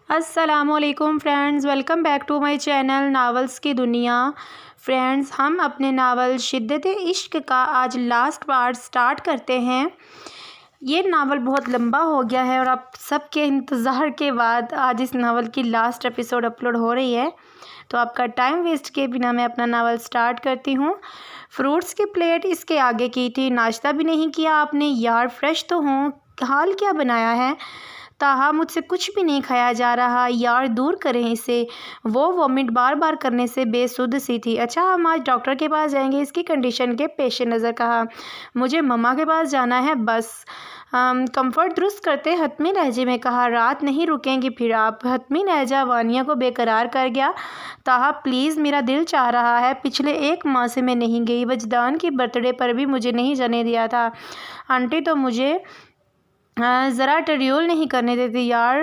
السلام علیکم friends, welcome back to my channel novels کی دنیا۔ فرینڈز، ہم اپنے ناول شدت عشق کا آج لاسٹ پارٹ سٹارٹ کرتے ہیں۔ یہ ناول بہت لمبا ہو گیا ہے اور آپ سب کے انتظار کے بعد آج اس ناول کی لاسٹ ایپیسوڈ اپلوڈ ہو رہی ہے، تو آپ کا ٹائم ویسٹ کے بنا میں اپنا ناول سٹارٹ کرتی ہوں۔ فروٹس کی پلیٹ اس کے آگے کی تھی، ناشتہ بھی نہیں کیا آپ نے؟ یار فریش تو ہوں، حال کیا بنایا ہے؟ تاہا مجھ سے کچھ بھی نہیں کھایا جا رہا، یار دور کریں اسے۔ وہ وومٹ بار بار کرنے سے بے سدھ سی تھی۔ اچھا ہم آج ڈاکٹر کے پاس جائیں گے، اس کی کنڈیشن کے پیش نظر کہا۔ مجھے مما کے پاس جانا ہے بس۔ کمفرٹ درست کرتے حتمی لہجے میں کہا۔ رات نہیں رکیں گی پھر آپ؟ حتمی لہجہ وانیہ کو بے قرار کر گیا۔ تاہا پلیز، میرا دل چاہ رہا ہے، پچھلے 1 ماہ سے میں نہیں گئی، وجدان کی برتھ ڈے پر بھی مجھے نہیں جانے دیا تھا، آنٹی تو مجھے ذرا ٹریول نہیں کرنے دیتی یار۔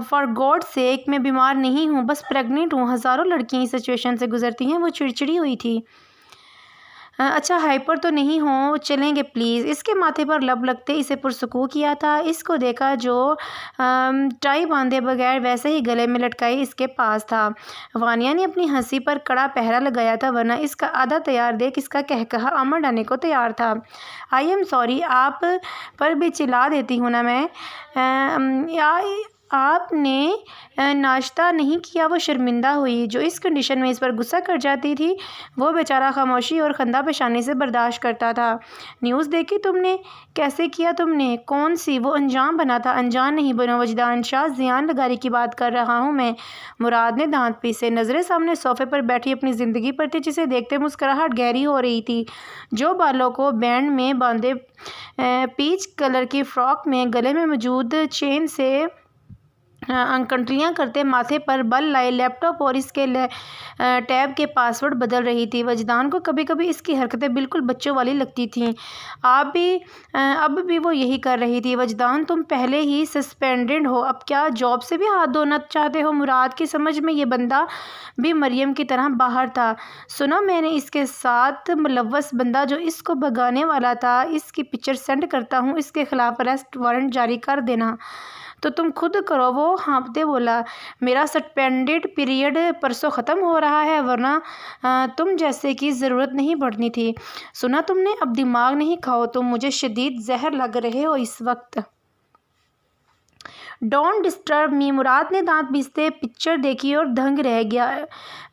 فار گاڈ سیک، میں بیمار نہیں ہوں، بس پریگننٹ ہوں۔ ہزاروں لڑکیاں اس سچویشن سے گزرتی ہیں۔ وہ چڑچڑی ہوئی تھی۔ اچھا ہائپر تو نہیں ہوں، چلیں گے پلیز؟ اس کے ماتھے پر لب لگتے اسے پرسکون کیا تھا۔ اس کو دیکھا جو ٹائی باندھے بغیر ویسے ہی گلے میں لٹکائی اس کے پاس تھا۔ وانیہ نے اپنی ہنسی پر کڑا پہرا لگایا تھا، ورنہ اس کا آدھا تیار دیکھ اس کا کہکہا امر ڈالنے کو تیار تھا۔ آئی ایم سوری، آپ پر بھی چلا دیتی ہوں نا میں۔ آپ نے ناشتہ نہیں کیا؟ وہ شرمندہ ہوئی۔ جو اس کنڈیشن میں اس پر غصہ کر جاتی تھی، وہ بیچارہ خاموشی اور خندہ پیشانی سے برداشت کرتا تھا۔ نیوز دیکھی تم نے؟ کیسے کیا تم نے؟ کون سی؟ وہ انجام بنا تھا۔ انجان نہیں بنو وجدان شاہ، زیان لگاری کی بات کر رہا ہوں میں۔ مراد نے دانت پیسے، نظریں سامنے صوفے پر بیٹھی اپنی زندگی پر تھی، جسے دیکھتے مسکراہٹ گہری ہو رہی تھی۔ جو بالوں کو بینڈ میں باندھے پیچ کلر کی فراک میں گلے میں موجود چین سے کنٹلیاں کرتے ماتھے پر بل لائے لیپ ٹاپ اور اس کے ٹیب کے پاسورڈ بدل رہی تھی۔ وجدان کو کبھی کبھی اس کی حرکتیں بالکل بچوں والی لگتی تھیں۔ اب بھی وہ یہی کر رہی تھی۔ وجدان تم پہلے ہی سسپینڈڈ ہو، اب کیا جاب سے بھی ہاتھ دھونا چاہتے ہو؟ مراد کی سمجھ میں یہ بندہ بھی مریم کی طرح باہر تھا۔ سنو، میں نے اس کے ساتھ ملوث بندہ جو اس کو بھگانے والا تھا، اس کی پکچر سینڈ کرتا ہوں، اس کے خلاف اریسٹ وارنٹ جاری کر دینا۔ تو تم خود کرو، وہ ہانپتے بولا۔ میرا سسپینڈڈ پیریڈ پرسوں ختم ہو رہا ہے، ورنہ تم جیسے کی ضرورت نہیں پڑنی تھی۔ سنا تم نے؟ اب دماغ نہیں کھاؤ، تم مجھے شدید زہر لگ رہے ہو اس وقت۔ ڈونٹ ڈسٹرب می۔ مراد نے دانت پیستے پکچر دیکھی اور دنگ رہ گیا۔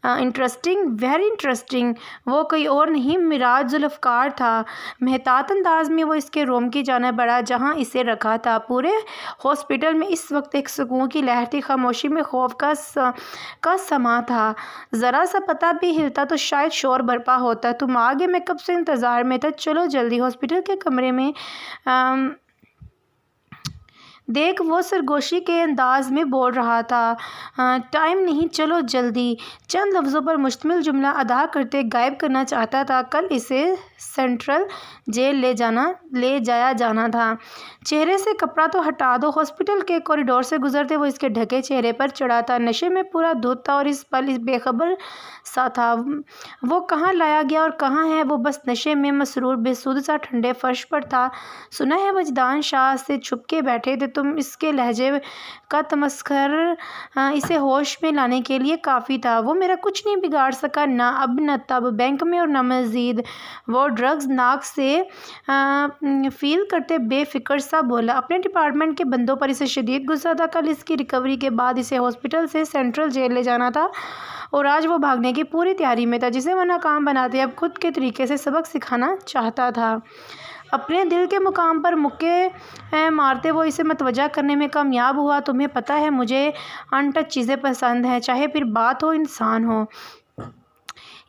Interesting, very interesting. وہ کوئی اور نہیں، مراد ذوالفقار تھا۔ محتاط انداز میں وہ اس کے روم کی جانب بڑھا جہاں اسے رکھا تھا۔ پورے ہاسپٹل میں اس وقت ایک سکون کی لہر تھی، خاموشی میں خوف کا سما تھا۔ ذرا سا پتہ بھی ہلتا تو شاید شور برپا ہوتا۔ تم آگے، میں کب سے انتظار میں تھا، چلو جلدی۔ ہاسپٹل کے کمرے میں دیکھ، وہ سرگوشی کے انداز میں بول رہا تھا۔ ٹائم نہیں، چلو جلدی۔ چند لفظوں پر مشتمل جملہ ادا کرتے غائب کرنا چاہتا تھا۔ کل اسے سینٹرل جیل لے جایا جانا تھا۔ چہرے سے کپڑا تو ہٹا دو۔ ہاسپٹل کے کوریڈور سے گزرتے وہ اس کے ڈھکے چہرے پر چڑھا تھا، نشے میں پورا دھت تھا اور اس پل بے خبر سا تھا۔ وہ کہاں لایا گیا اور کہاں ہے وہ؟ بس نشے میں مسرور، بے سدھ سا ٹھنڈے فرش پر تھا۔ سنا ہے وجدان شاہ سے چھپ کے بیٹھے تھے تم؟ اس کے لہجے کا تمسخر اسے ہوش میں لانے کے لیے کافی تھا۔ وہ میرا کچھ نہیں بگاڑ سکا، نہ اب نہ تب، بینک میں اور نہ مزید۔ وہ ڈرگز ناک سے فیل کرتے بے فکر سا بولا۔ اپنے ڈپارٹمنٹ کے بندوں پر اسے شدید غصہ تھا۔ کل اس کی ریکوری کے بعد اسے ہاسپٹل سے سینٹرل جیل لے جانا تھا اور آج وہ بھاگنے کی پوری تیاری میں تھا، جسے وہ ناکام بناتے اب خود کے طریقے سے سبق سکھانا چاہتا تھا۔ اپنے دل کے مقام پر مکے مارتے وہ اسے متوجہ کرنے میں کامیاب ہوا۔ تمہیں پتہ ہے مجھے ان ٹچ چیزیں پسند ہیں، چاہے پھر بات ہو انسان ہو۔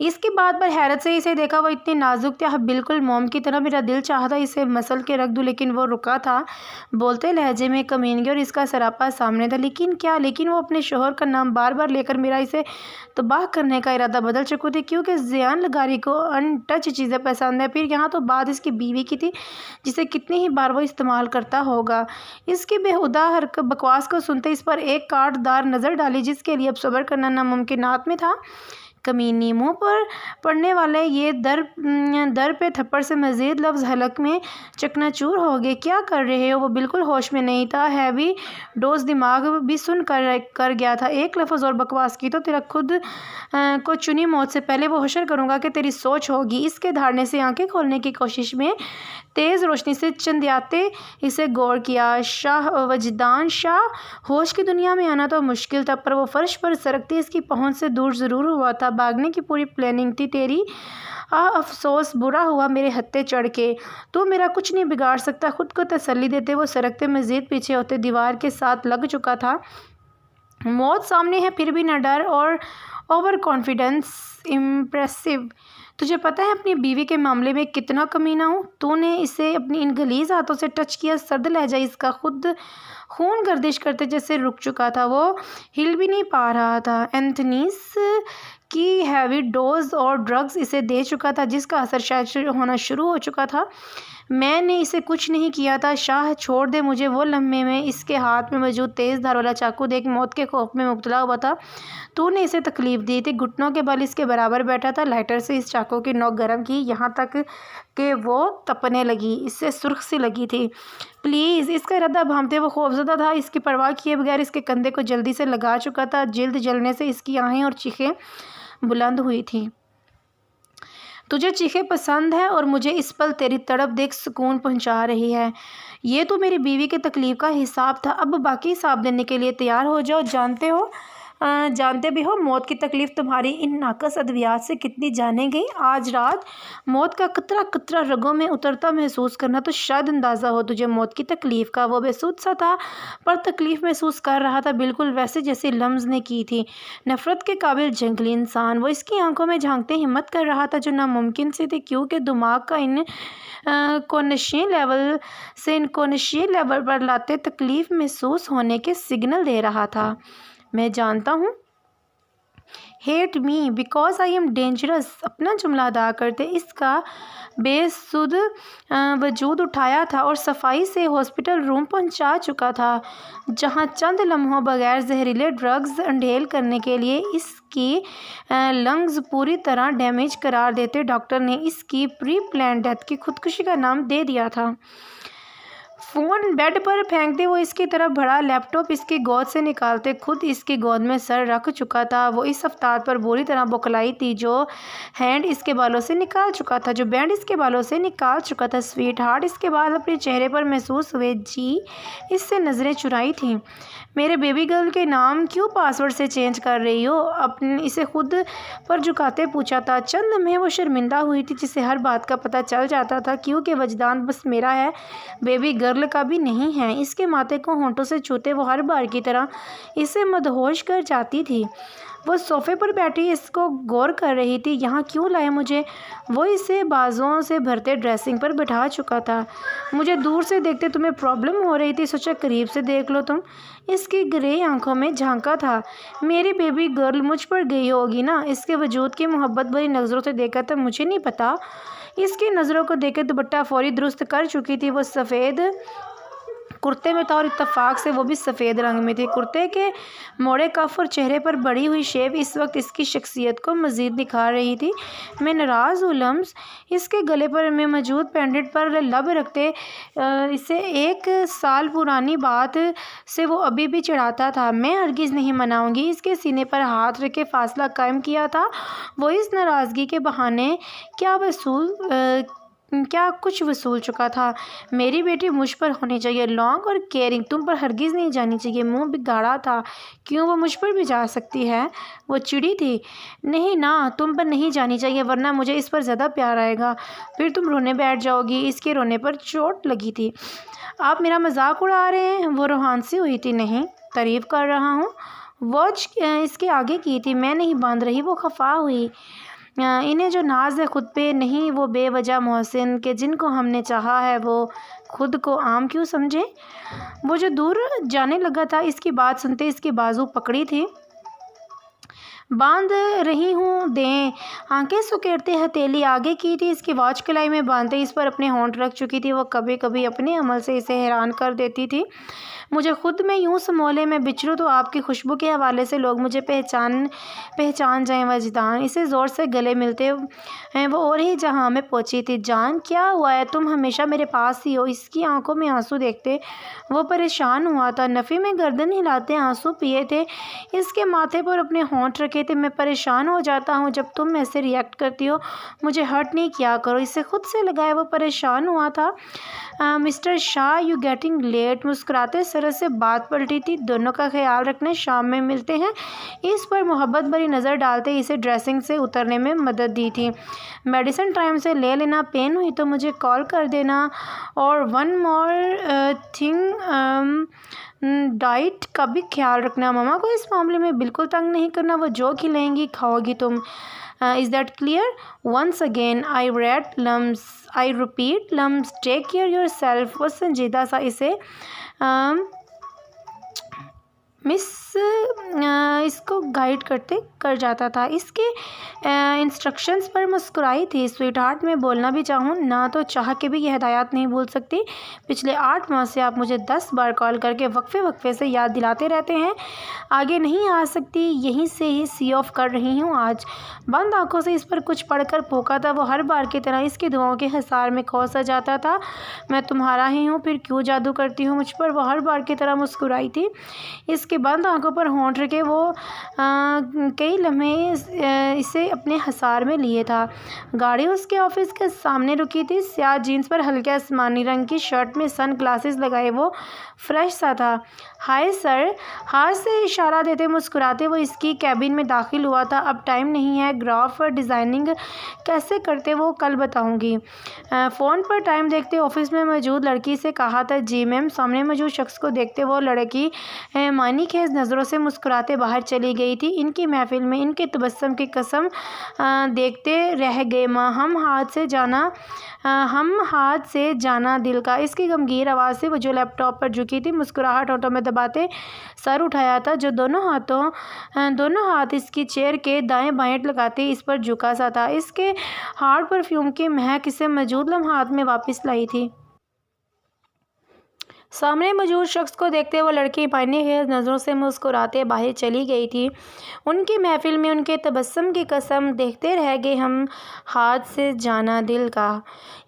اس کی بات پر حیرت سے اسے دیکھا۔ وہ اتنی نازک تھی، بالکل موم کی طرح۔ میرا دل چاہتا اسے مسل کے رکھ دوں، لیکن وہ رکا تھا۔ بولتے لہجے میں کمینگی اور اس کا سراپا سامنے تھا۔ لیکن کیا؟ لیکن وہ اپنے شوہر کا نام بار بار لے کر میرا اسے تباہ کرنے کا ارادہ بدل چکی تھی، کیونکہ زیان لگاری کو ان ٹچ چیزیں پسند ہیں۔ پھر یہاں تو بات اس کی بیوی کی تھی، جسے کتنی ہی بار وہ استعمال کرتا ہوگا۔ اس کی بےہودہ بکواس کو سنتے اس پر ایک کاٹ دار نظر ڈالی، جس کے لیے اب صبر کرنا ناممکنات میں تھا۔ کمینی، منہ پر پڑنے والے یہ در پہ تھپڑ سے مزید لفظ حلق میں چکنا چور ہو گئے۔ کیا کر رہے ہو؟ وہ بالکل ہوش میں نہیں تھا۔ ہیوی ڈوز دماغ بھی سن کر گیا تھا۔ ایک لفظ اور بکواس کی تو تیرا خود کو چنی موت سے پہلے وہ حشر کروں گا کہ تیری سوچ ہوگی۔ اس کے دھاڑنے سے آنکھیں کھولنے کی کوشش میں تیز روشنی سے چندیاتے اسے غور کیا۔ شاہ وجدان شاہ، ہوش کی دنیا میں آنا تو مشکل تھا، پر وہ فرش پر سرکتی اس کی پہنچ سے دور ضرور ہوا تھا۔ بھاگنے کی پوری پلاننگ تھی تیری۔ افسوس، برا ہوا میرے ہتھے چڑھ کے۔ تو میرا کچھ نہیں بگاڑ سکتا۔ خود کو تسلی دیتے وہ سرکتے مزید پیچھے ہوتے دیوار کے ساتھ لگ چکا تھا۔ موت سامنے ہے پھر بھی نہ ڈر اور اوور کانفیڈنس امپریسو۔ تجھے پتہ ہے اپنی بیوی کے معاملے میں کتنا کمینہ ہوں؟ تو نے اسے اپنی ان غلیظ ہاتھوں سے ٹچ کیا۔ سرد لہجہ اس کا خون گردش کرتے جیسے رک چکا تھا۔ وہ ہل بھی نہیں پا رہا تھا۔ اینتھونیس کی ہیوی ڈوز اور ڈرگز اسے دے چکا تھا، جس کا اثر شاید ہونا شروع ہو چکا تھا۔ میں نے اسے کچھ نہیں کیا تھا۔ شاہ چھوڑ دے مجھے۔ وہ لمحے میں اس کے ہاتھ میں موجود تیز دھار والا چاقو دیکھ موت کے خوف میں مبتلا ہوا تھا۔ تو نے اسے تکلیف دی تھی۔ گھٹنوں کے بل اس کے برابر بیٹھا تھا۔ لائٹر سے اس چاقو کی نوک گرم کی، یہاں تک کہ وہ تپنے لگی، اس سے سرخ سی لگی تھی۔ پلیز! اس کا ارادہ بھانپتے وہ خوفزدہ تھا۔ اس کی پرواہ کیے بغیر اس کے کندھے کو جلدی سے لگا چکا تھا۔ جلد جلنے سے اس کی آہیں اور چیخیں بلند ہوئی تھیں۔ تجھے چیخیں پسند ہے اور مجھے اس پل تیری تڑپ دیکھ سکون پہنچا رہی ہے۔ یہ تو میری بیوی کی تکلیف کا حساب تھا، اب باقی حساب دینے کے لیے تیار ہو جاؤ۔ جانتے بھی ہو موت کی تکلیف تمہاری ان ناقص ادویات سے کتنی جانیں گئی۔ آج رات موت کا قطرہ قطرہ رگوں میں اترتا محسوس کرنا تو شاید اندازہ ہو تجھے موت کی تکلیف کا۔ وہ بے سود سا تھا، پر تکلیف محسوس کر رہا تھا، بالکل ویسے جیسے لمز نے کی تھی۔ نفرت کے قابل جنگلی انسان۔ وہ اس کی آنکھوں میں جھانکتے ہمت کر رہا تھا، جو ناممکن سی تھی، کیونکہ دماغ کا ان کونشین لیول سے انکونشین لیول پر لاتے تکلیف محسوس ہونے کے سگنل دے رہا تھا۔ میں جانتا ہوں۔ Hate me because I am dangerous. اپنا جملہ ادا کرتے اس کا بے سود وجود اٹھایا تھا اور صفائی سے ہاسپٹل روم پہنچا چکا تھا، جہاں چند لمحوں بغیر زہریلے ڈرگز انہیل کرنے کے لیے اس کی لنگز پوری طرح ڈیمیج قرار دیتے ڈاکٹر نے اس کی پری پلان ڈیتھ کی خودکشی کا نام دے دیا تھا۔ فون بیڈ پر پھینکتے وہ اس کی طرف بڑھا۔ لیپ ٹاپ اس کی گود سے نکالتے خود اس کی گود میں سر رکھ چکا تھا۔ وہ اس افتاد پر بری طرح بوکھلائی تھی جو ہینڈ اس کے بالوں سے نکال چکا تھا، جو بینڈ اس کے بالوں سے نکال چکا تھا۔ سویٹ ہارٹ اس کے بال اپنے چہرے پر محسوس ہوئے۔ جی اس سے نظریں چرائی تھیں۔ میرے بیبی گرل کے نام کیوں پاس ورڈ سے چینج کر رہی ہو؟ اسے خود پر جھکاتے پوچھا تھا۔ چند لمحے وہ شرمندہ ہوئی تھی، جسے ہر بات کا پتہ چل جاتا تھا، کیونکہ وجدان بس میرا ہے، بیبی گرل کا بھی نہیں ہے۔ اس کے ماتھے کو ہونٹوں سے چھوتے وہ ہر بار کی طرح اسے مدہوش کر جاتی تھی۔ وہ صوفے پر بیٹھی اس کو غور کر رہی تھی۔ یہاں کیوں لائے مجھے؟ وہ اسے بازوؤں سے بھرتے ڈریسنگ پر بٹھا چکا تھا۔ مجھے دور سے دیکھتے تمہیں پرابلم ہو رہی تھی، سوچا قریب سے دیکھ لو تم۔ اس کی گرے آنکھوں میں جھانکا تھا۔ میری بیبی گرل مجھ پر گئی ہوگی نا؟ اس کے وجود کی محبت بھری نظروں سے دیکھا تھا۔ مجھے نہیں پتا۔ اس کی نظروں کو دیکھ کے دوپٹہ فوری درست کر چکی تھی۔ وہ سفید کرتے میں تھا اور اتفاق سے وہ بھی سفید رنگ میں تھی۔ کرتے کے موڑے کف اور چہرے پر بڑھی ہوئی شیو اس وقت اس کی شخصیت کو مزید نکھار رہی تھی۔ میں ناراض ہوں لمز۔ اس کے گلے پر میں موجود پینڈنٹ پر لب رکھتے اسے 1 سال پرانی بات سے وہ ابھی بھی چڑھاتا تھا۔ میں ہرگز نہیں مناؤں گی۔ اس کے سینے پر ہاتھ رکھ کے فاصلہ قائم کیا تھا۔ وہ اس ناراضگی کے بہانے کیا کچھ وصول چکا تھا۔ میری بیٹی مجھ پر ہونی چاہیے، لانگ اور کیئرنگ، تم پر ہرگز نہیں جانی چاہیے۔ منہ بگاڑا تھا۔ کیوں؟ وہ مجھ پر بھی جا سکتی ہے۔ وہ چڑی تھی۔ نہیں نا، تم پر نہیں جانی چاہیے، ورنہ مجھے اس پر زیادہ پیار آئے گا، پھر تم رونے بیٹھ جاؤ گی۔ اس کے رونے پر چوٹ لگی تھی۔ آپ میرا مذاق اڑا رہے ہیں؟ وہ روحان سی ہوئی تھی۔ نہیں، تعریف کر رہا ہوں۔ واچ اس کے آگے کی تھی۔ میں نہیں باندھ رہی۔ وہ خفا ہوئی۔ انہیں جو ناز ہے خود پہ نہیں، وہ بے وجہ محسن کہ جن کو ہم نے چاہا ہے وہ خود کو عام کیوں سمجھے؟ وہ جو دور جانے لگا تھا، اس کی بات سنتے اس کی بازو پکڑی تھی۔ باندھ رہی ہوں دیں۔ آنکھیں سکیڑتے ہتھیلی آگے کی تھی، اس کی واچ کلائی میں باندھتے اس پر اپنے ہونٹ رکھ چکی تھی۔ وہ کبھی کبھی اپنے عمل سے اسے حیران کر دیتی تھی۔ مجھے خود میں یوں سمولے میں بچھڑوں تو آپ کی خوشبو کے حوالے سے لوگ مجھے پہچان جائیں وجدان۔ اسے زور سے گلے ملتے ہیں وہ اور ہی جہاں میں پہنچی تھی۔ جان کیا ہوا ہے؟ تم ہمیشہ میرے پاس ہی ہو۔ اس کی آنکھوں میں آنسو دیکھتے وہ پریشان ہوا تھا۔ نفی میں گردن ہلاتے آنسو پیے تھے، اس کے ماتھے پر اپنے ہونٹ رکھے تھے۔ میں پریشان ہو جاتا ہوں جب تم ایسے ری ایکٹ کرتی ہو، مجھے ہرٹ نہیں کیا کرو۔ اسے خود سے لگائے وہ پریشان ہوا تھا۔ Mr Shah you getting late. مسکراتے سرد سے بات پلٹی تھی۔ دونوں کا خیال رکھنا، شام میں ملتے ہیں۔ اس پر محبت بھری نظر ڈالتے اسے ڈریسنگ سے اترنے میں مدد دی تھی۔ میڈیسن ٹائم سے لے لینا، پین ہوئی تو مجھے کال کر دینا۔ اور ون مور تھنگ، ڈائٹ کا بھی خیال رکھنا۔ ماما کو اس معاملے میں بالکل تنگ نہیں کرنا، وہ جو کھلائیں گی کھاؤ گی تم۔ Is that clear? Once again, I repeat, lumps, take care yourself. وہ سنجیدہ سا اسے اس کو گائیڈ کر جاتا تھا۔ اس کے انسٹرکشنز پر مسکرائی تھی۔ سویٹ ہارٹ، میں بولنا بھی چاہوں نہ تو چاہ کے بھی یہ ہدایات نہیں بھول سکتی۔ پچھلے 8 ماہ سے آپ مجھے 10 بار کال کر کے وقفے سے یاد دلاتے رہتے ہیں۔ آگے نہیں آ سکتی، یہیں سے ہی سی آف کر رہی ہوں آج۔ بند آنکھوں سے اس پر کچھ پڑھ کر پھونکا تھا۔ وہ ہر بار کی طرح اس کی دعاؤں کے حصار میں کھو سا جاتا تھا۔ میں تمہارا ہی ہوں، پھر کیوں جادو کرتی ہوں مجھ پر؟ وہ ہر بار کی طرح مسکرائی تھی۔ اس کے بند آنکھوں پر ہونٹ رکھے وہ کئی لمحے اسے اپنے حصار میں لیے تھا۔ گاڑی اس کے آفس کے سامنے رکی تھی۔ سیاہ جینس پر ہلکے آسمانی رنگ کی شرٹ میں سن گلاسز لگائے وہ فریش سا تھا۔ ہائے سر، ہاتھ سے اشارہ دیتے مسکراتے وہ اس کی کیبن میں داخل ہوا تھا۔ اب ٹائم نہیں ہے، گراف ڈیزائننگ کیسے کرتے وہ کل بتاؤں گی۔ فون پر ٹائم دیکھتے آفس میں موجود لڑکی سے کہا تھا جی میم۔ سامنے موجود شخص کو دیکھتے وہ لڑکی معنی خیز نظروں سے مسکراتے باہر چلی گئی تھی۔ ان کی محفل میں ان کے تبسم کی قسم دیکھتے رہ گئے ماں، ہم ہاتھ سے جانا دل کا۔ اس کی غمگین آواز سے وہ جو لیپ ٹاپ پر جھکی تھی، مسکراہٹ ہونٹوں میں دباتے سر اٹھایا تھا، جو دونوں ہاتھ اس کی چیئر کے دائیں بائیں لگاتے اس پر جھکا سا تھا۔ اس کے ہارڈ پرفیوم کی مہک اسے موجود لمحات میں واپس لائی تھی۔ سامنے موجود شخص کو دیکھتے وہ لڑکی معنی خیز نظروں سے مسکراتے باہر چلی گئی تھی۔ ان کی محفل میں ان کے تبسم کی قسم دیکھتے رہ گئے ہم ہاتھ سے جانا دل کا۔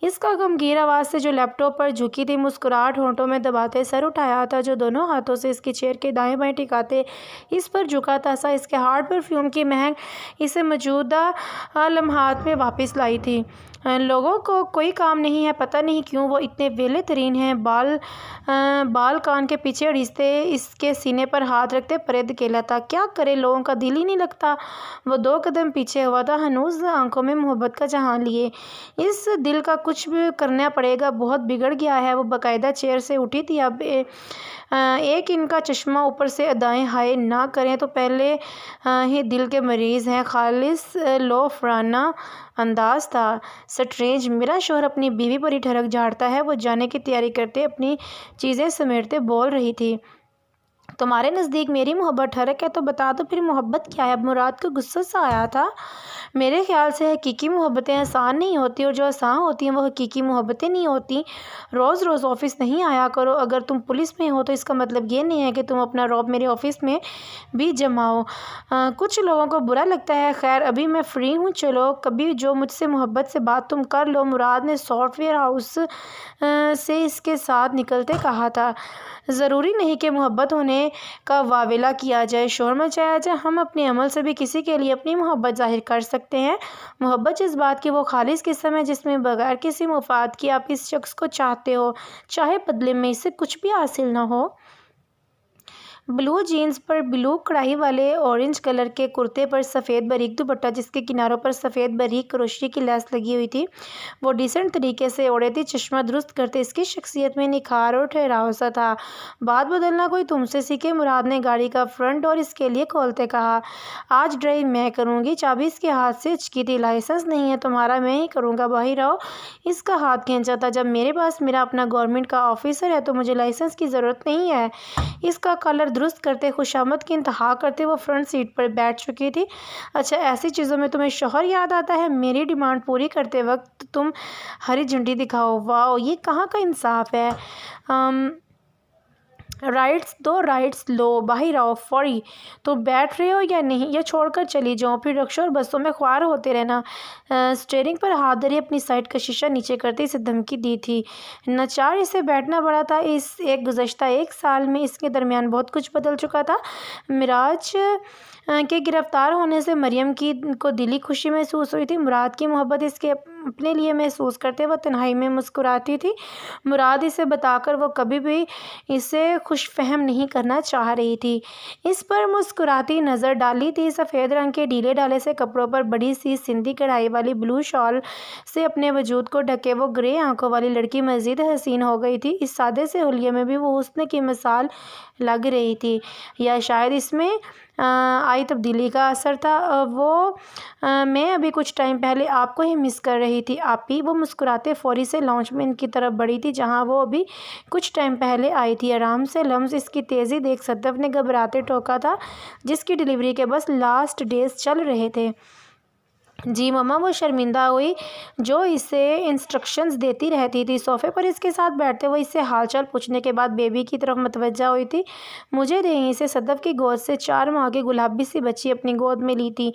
اس کا غمگین آواز سے جو لیپ ٹاپ پر جھکی تھی، مسکراہٹ ہونٹوں میں دباتے سر اٹھایا تھا، جو دونوں ہاتھوں سے اس کی چیئر کے دائیں بائیں ٹکاتے اس پر جھکا تھا سا۔ اس کے ہارڈ پرفیوم کی مہک اسے موجودہ لمحات میں واپس لائی تھی۔ لوگوں کو کوئی کام نہیں ہے، پتہ نہیں کیوں وہ اتنے ویلے ترین ہیں۔ بال کان کے پیچھے اڑیستے اس کے سینے پر ہاتھ رکھتے پرید کیلا تھا۔ کیا کرے، لوگوں کا دل ہی نہیں لگتا۔ وہ 2 قدم پیچھے ہوا تھا، ہنوز آنکھوں میں محبت کا جہاں لیے۔ اس دل کا کچھ بھی کرنا پڑے گا، بہت بگڑ گیا ہے۔ وہ باقاعدہ چیئر سے اٹھی تھی۔ اب ایک ان کا چشمہ اوپر سے ادائیں ہائے نہ کریں تو پہلے ہی دل کے مریض ہیں۔ خالص لو فرانہ انداز تھا۔ سٹرینج، میرا شوہر اپنی بیوی پر ہی ٹھڑک جھاڑتا ہے۔ وہ جانے کی تیاری کرتے اپنی چیزیں سمیٹتے بول رہی تھی، تمہارے نزدیک میری محبت ٹھڑک ہے تو بتا دو پھر محبت کیا ہے؟ اب مراد کو غصہ سا آیا تھا۔ میرے خیال سے حقیقی محبتیں آسان نہیں ہوتی، اور جو آسان ہوتی ہیں وہ حقیقی محبتیں نہیں ہوتی۔ روز روز آفس نہیں آیا کرو۔ اگر تم پولیس میں ہو تو اس کا مطلب یہ نہیں ہے کہ تم اپنا رعب میرے آفس میں بھی جماؤ۔ کچھ لوگوں کو برا لگتا ہے۔ خیر، ابھی میں فری ہوں، چلو کبھی جو مجھ سے محبت سے بات تم کر لو۔ مراد نے سافٹ ویئر ہاؤس سے اس کے ساتھ نکلتے کہا تھا، ضروری نہیں کہ محبت ہونے کا واویلا کیا جائے، شور مچایا جائے۔ ہم اپنے عمل سے بھی کسی کے لیے اپنی محبت ظاہر کر سکتے ہیں۔ محبت جذبات کی وہ خالص قسم ہے جس میں بغیر کسی مفاد کے آپ اس شخص کو چاہتے ہو، چاہے بدلے میں اسے کچھ بھی حاصل نہ ہو۔ بلو جینس پر بلو کڑاہی والے اورنج کلر کے کرتے پر سفید باریک دوپٹہ جس کے کناروں پر سفید باریک کروشی کی لیس لگی ہوئی تھی، وہ ڈیسنٹ طریقے سے اوڑھے تھی۔ چشمہ درست کرتے اس کی شخصیت میں نکھار اور ٹھہراؤ سا تھا۔ بات بدلنا کوئی تم سے سیکھے، مراد نے گاڑی کا فرنٹ ڈور اس کے لیے کھولتے کہا۔ آج ڈرائیو میں کروں گی۔ چابی اس کے ہاتھ سے اچکی تھی۔ لائسنس نہیں ہے تمہارا، میں ہی کروں گا، باہر آؤ۔ اس کا ہاتھ کھینچا تھا، جب میرے پاس میرا اپنا گورنمنٹ کا آفیسر ہے تو مجھے لائسنس کی ضرورت نہیں ہے۔ اس کا کالر درست کرتے، خوشامد کی انتہا کرتے وہ فرنٹ سیٹ پر بیٹھ چکی تھی۔ اچھا، ایسی چیزوں میں تمہیں شوہر یاد آتا ہے؟ میری ڈیمانڈ پوری کرتے وقت تم ہری جھنڈی دکھاؤ۔ واؤ، یہ کہاں کا انصاف ہے؟ رائٹس دو، رائٹس لو، باہر آؤ فوری۔ تم بیٹھ رہے ہو یا نہیں، یا چھوڑ کر چلی جاؤں؟ پھر رکشوں اور بسوں میں خوار ہوتے رہنا۔ اسٹیئرنگ پر ہاتھ دھرے اپنی سائٹ کا شیشہ نیچے کرتے اسے دھمکی دی تھی۔ ناچار اسے بیٹھنا پڑا تھا۔ اس گزشتہ 1 سال میں اس کے درمیان بہت کچھ بدل چکا تھا۔ معراج کے گرفتار ہونے سے مریم کو دلی خوشی محسوس ہوئی تھی۔ مراد کی محبت اس کے اپنے لیے محسوس کرتے وہ تنہائی میں مسکراتی تھی۔ مراد اسے بتا کر وہ کبھی بھی اسے خوش فہم نہیں کرنا چاہ رہی تھی۔ اس پر مسکراتی نظر ڈالی تھی۔ سفید رنگ کے ڈھیلے ڈھالے سے کپڑوں پر بڑی سی سندھی کڑھائی والی بلو شال سے اپنے وجود کو ڈھکے وہ گرے آنکھوں والی لڑکی مزید حسین ہو گئی تھی۔ اس سادے سے حلیے میں بھی وہ حسن کی مثال لگ رہی تھی، یا شاید اس میں آئی تبدیلی کا اثر تھا۔ میں ابھی کچھ ٹائم پہلے آپ کو ہی مس کر رہی تھی آپی۔ وہ مسکراتے فوری سے لاؤنج میں ان کی طرف بڑھی تھی جہاں وہ ابھی کچھ ٹائم پہلے آئی تھی۔ آرام سے لمس اس کی تیزی دیکھ صدف نے گھبراتے ٹوکا تھا، جس کی ڈیلیوری کے بس لاسٹ ڈیز چل رہے تھے۔ جی مما، وہ شرمندہ ہوئی جو اسے انسٹرکشنز دیتی رہتی تھی۔ صوفے پر اس کے ساتھ بیٹھتے وہ اس سے حال چال پوچھنے کے بعد بیبی کی طرف متوجہ ہوئی تھی۔ مجھے دیں اسے۔ صدف کی گود سے 4 ماہ کی گلابی سی بچی اپنی گود میں لی تھی۔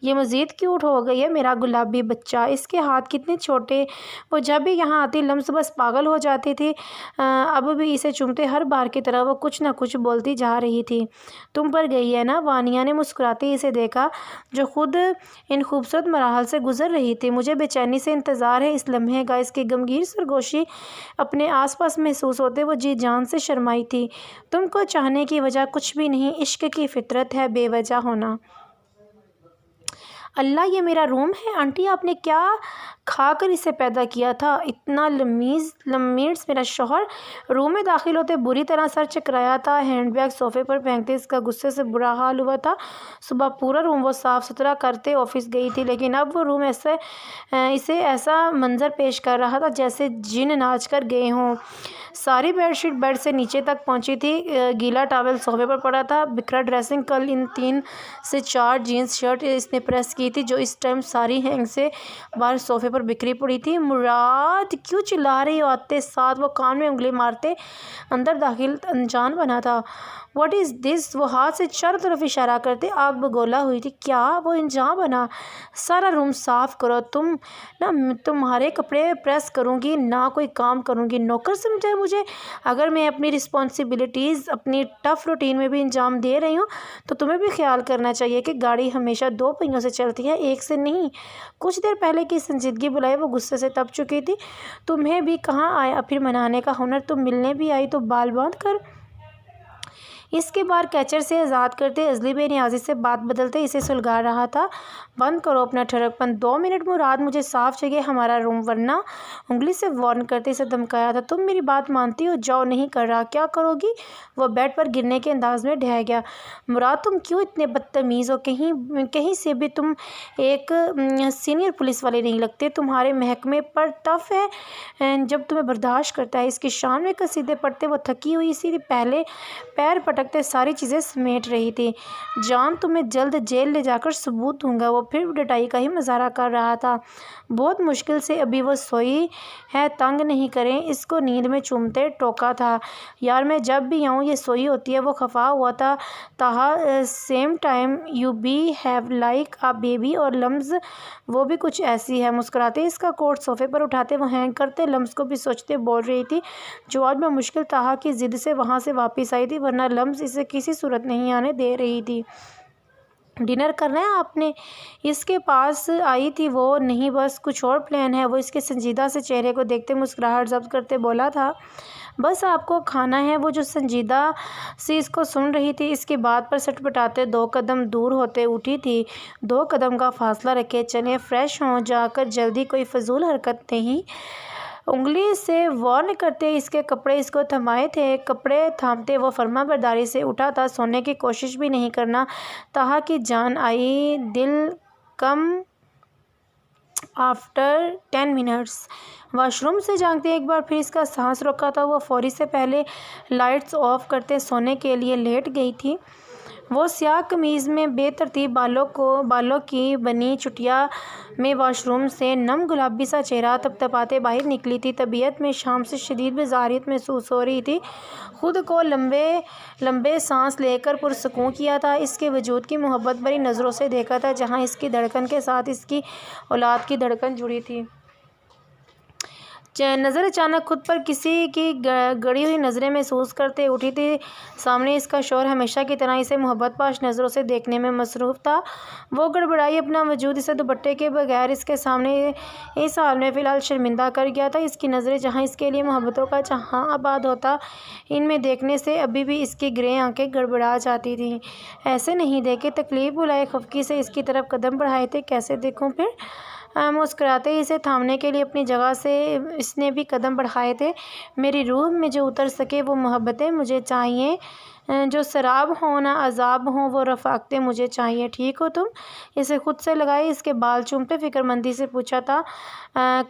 یہ مزید کیوٹ ہو گئی ہے میرا گلابی بچہ۔ اس کے ہاتھ کتنے چھوٹے۔ وہ جب بھی یہاں آتی لمس بس پاگل ہو جاتی تھی۔ اب بھی اسے چومتے ہر بار کی طرح وہ کچھ نہ کچھ بولتی جا رہی تھی۔ تم پر گئی ہے نا؟ وانیا نے مسکراتے اسے دیکھا جو خود ان خوبصورت مراحل سے گزر رہی تھی۔ مجھے بے چینی سے انتظار ہے اس لمحے کا۔ اس کی غمگین سرگوشی اپنے آس پاس محسوس ہوتے وہ جی جان سے شرمائی تھی۔ تم کو چاہنے کی وجہ کچھ بھی نہیں، عشق کی فطرت ہے بے وجہ ہونا۔ اللہ، یہ میرا روم ہے؟ آنٹی آپ نے کیا کھا کر اسے پیدا کیا تھا؟ اتنا لمیڑس میرا شوہر۔ روم میں داخل ہوتے بری طرح سر چکرایا تھا۔ ہینڈ بیگ صوفے پر پھینکتے اس کا غصے سے برا حال ہوا تھا۔ صبح پورا روم وہ صاف ستھرا کرتے آفس گئی تھی، لیکن اب وہ روم اسے ایسا منظر پیش کر رہا تھا جیسے جن ناچ کر گئے ہوں۔ ساری بیڈ شیٹ بیڈ سے نیچے تک پہنچی تھی۔ گیلا ٹاول صوفے پر پڑا تھا۔ بکھرا ڈریسنگ کل ان 3 سے 4 جینز شرٹ اس نے پریس کی تھی جو اس ٹائم ساری ہینگ سے باہر صوفے پر بکھری پڑی تھی۔ مراد، کیوں چلا رہی ہو؟ آتے ساتھ وہ کان میں انگلی مارتے اندر داخل انجان بنا تھا۔ واٹ از دس؟ وہ ہاتھ سے چاروں طرف اشارہ کرتے آگ بگولا ہوئی تھی۔ کیا؟ وہ انجان بنا۔ سارا روم صاف کرو۔ تمہارے کپڑے پریس کروں گی، نہ کوئی کام کروں گی۔ نوکر سمجھے مجھے؟ اگر میں اپنی رسپانسبلٹیز اپنی ٹف روٹین میں بھی انجام دے رہی ہوں تو تمہیں بھی خیال کرنا چاہیے کہ گاڑی ہمیشہ 2 پہیوں سے چلتی ہے، 1 سے نہیں۔ کچھ دیر پہلے کی سنجیدگی بلائے وہ غصے سے تپ چکی تھی۔ تمہیں بھی کہاں آیا پھر منانے کا ہنر؟ تم ملنے بھی آئی تو بال باندھ کر۔ اس کے بار کیچر سے آزاد کرتے ازلی بے نیازی سے بات بدلتے اسے سلگا رہا تھا۔ بند کرو اپنا ٹھڑک پن۔ 2 منٹ مراد، مجھے صاف چاہیے ہمارا روم، ورنہ انگلی سے وارن کرتے اسے دھمکایا تھا۔ تم میری بات مانتی ہو؟ جاؤ۔ نہیں کر رہا۔ کیا کرو گی؟ وہ بیڈ پر گرنے کے انداز میں ڈھہ گیا۔ مراد، تم کیوں اتنے بدتمیز ہو؟ کہیں سے بھی تم ایک سینئر پولیس والے نہیں لگتے۔ تمہارے محکمے پر ٹف ہے جب تمہیں برداشت کرتا ہے۔ اس کی شان میں قصیدے پڑھتے وہ تھکی ہوئی سی پہلے پیر پٹکتے ساری چیزیں سمیٹ رہی تھی۔ جان، تمہیں جلد جیل لے جا کر ثبوت دوں گا۔ وہ پھر ڈٹائی کا ہی مظاہرہ کر رہا تھا۔ بہت مشکل سے ابھی وہ سوئی ہے، تنگ نہیں کریں اس کو۔ نیند میں چومتے ٹوکا تھا۔ یار میں جب بھی آؤں یہ سوئی ہوتی ہے۔ وہ خفا ہوا تھا۔ Taha same time you behave like a baby, اور لمز وہ بھی کچھ ایسی ہے۔ مسکراتے اس کا کوٹ صوفے پر اٹھاتے وہ ہینگ کرتے لمز کو بھی سوچتے بول رہی تھی جو آج بمشکل تاہا کی ضد سے وہاں سے واپس آئی تھی، ورنہ لمز اسے کسی صورت نہیں آنے دے رہی تھی۔ ڈنر کرنا ہے آپ نے؟ اس کے پاس آئی تھی وہ۔ نہیں بس کچھ اور پلان ہے؟ وہ اس کے سنجیدہ سے چہرے کو دیکھتے مسکراہٹ ضبط کرتے بولا تھا۔ بس آپ کو کھانا ہے؟ وہ جو سنجیدہ سی اس کو سن رہی تھی اس کی بات پر سٹپٹاتے 2 قدم دور ہوتے اٹھی تھی۔ 2 قدم کا فاصلہ رکھے چلیں، فریش ہوں جا کر جلدی، کوئی فضول حرکت نہیں۔ انگلی سے وارن کرتے اس کے کپڑے اس کو تھمائے تھے۔ کپڑے تھامتے وہ فرما برداری سے اٹھا تھا، سونے کی کوشش بھی نہیں کرنا۔ تاہا کی جان آئی، دل come after 10 minutes wash room سے جھانکتے ایک بار پھر اس کا سانس روکا تھا۔ وہ فوری سے پہلے لائٹس آف کرتے سونے کے لیے لیٹ گئی تھی۔ وہ سیاہ قمیض میں بے ترتیب بالوں کی بنی چٹیا میں واش روم سے نم گلابی سا چہرہ تپتپاتے باہر نکلی تھی۔ طبیعت میں شام سے شدید بیزاریت محسوس ہو رہی تھی۔ خود کو لمبے سانس لے کر پرسکون کیا تھا۔ اس کے وجود کی محبت بھری نظروں سے دیکھا تھا جہاں اس کی دھڑکن کے ساتھ اس کی اولاد کی دھڑکن جڑی تھی۔ نظر اچانک خود پر کسی کی گڑی ہوئی نظریں محسوس کرتے اٹھی تھی۔ سامنے اس کا شوہر ہمیشہ کی طرح اسے محبت پاش نظروں سے دیکھنے میں مصروف تھا۔ وہ گڑبڑائی، اپنا وجود اسے دوپٹے کے بغیر اس کے سامنے اس حال میں فی الحال شرمندہ کر گیا تھا۔ اس کی نظریں جہاں اس کے لیے محبتوں کا جہاں آباد ہوتا، ان میں دیکھنے سے ابھی بھی اس کی گرے آنکھیں گڑبڑا جاتی تھیں۔ ایسے نہیں دیکھے، تکلیف بھلائے خفگی سے اس کی طرف قدم بڑھائے تھے۔ کیسے دیکھوں پھر؟ مسکراتے ہی اسے تھامنے کے لیے اپنی جگہ سے اس نے بھی قدم بڑھائے تھے۔ میری روح میں جو اتر سکے وہ محبتیں مجھے چاہیے، جو سراب ہوں نہ عذاب ہوں وہ رفاقتیں مجھے چاہیے۔ ٹھیک ہو تم؟ اسے خود سے لگائے، اس کے بال چومتے فکر مندی سے پوچھا تھا۔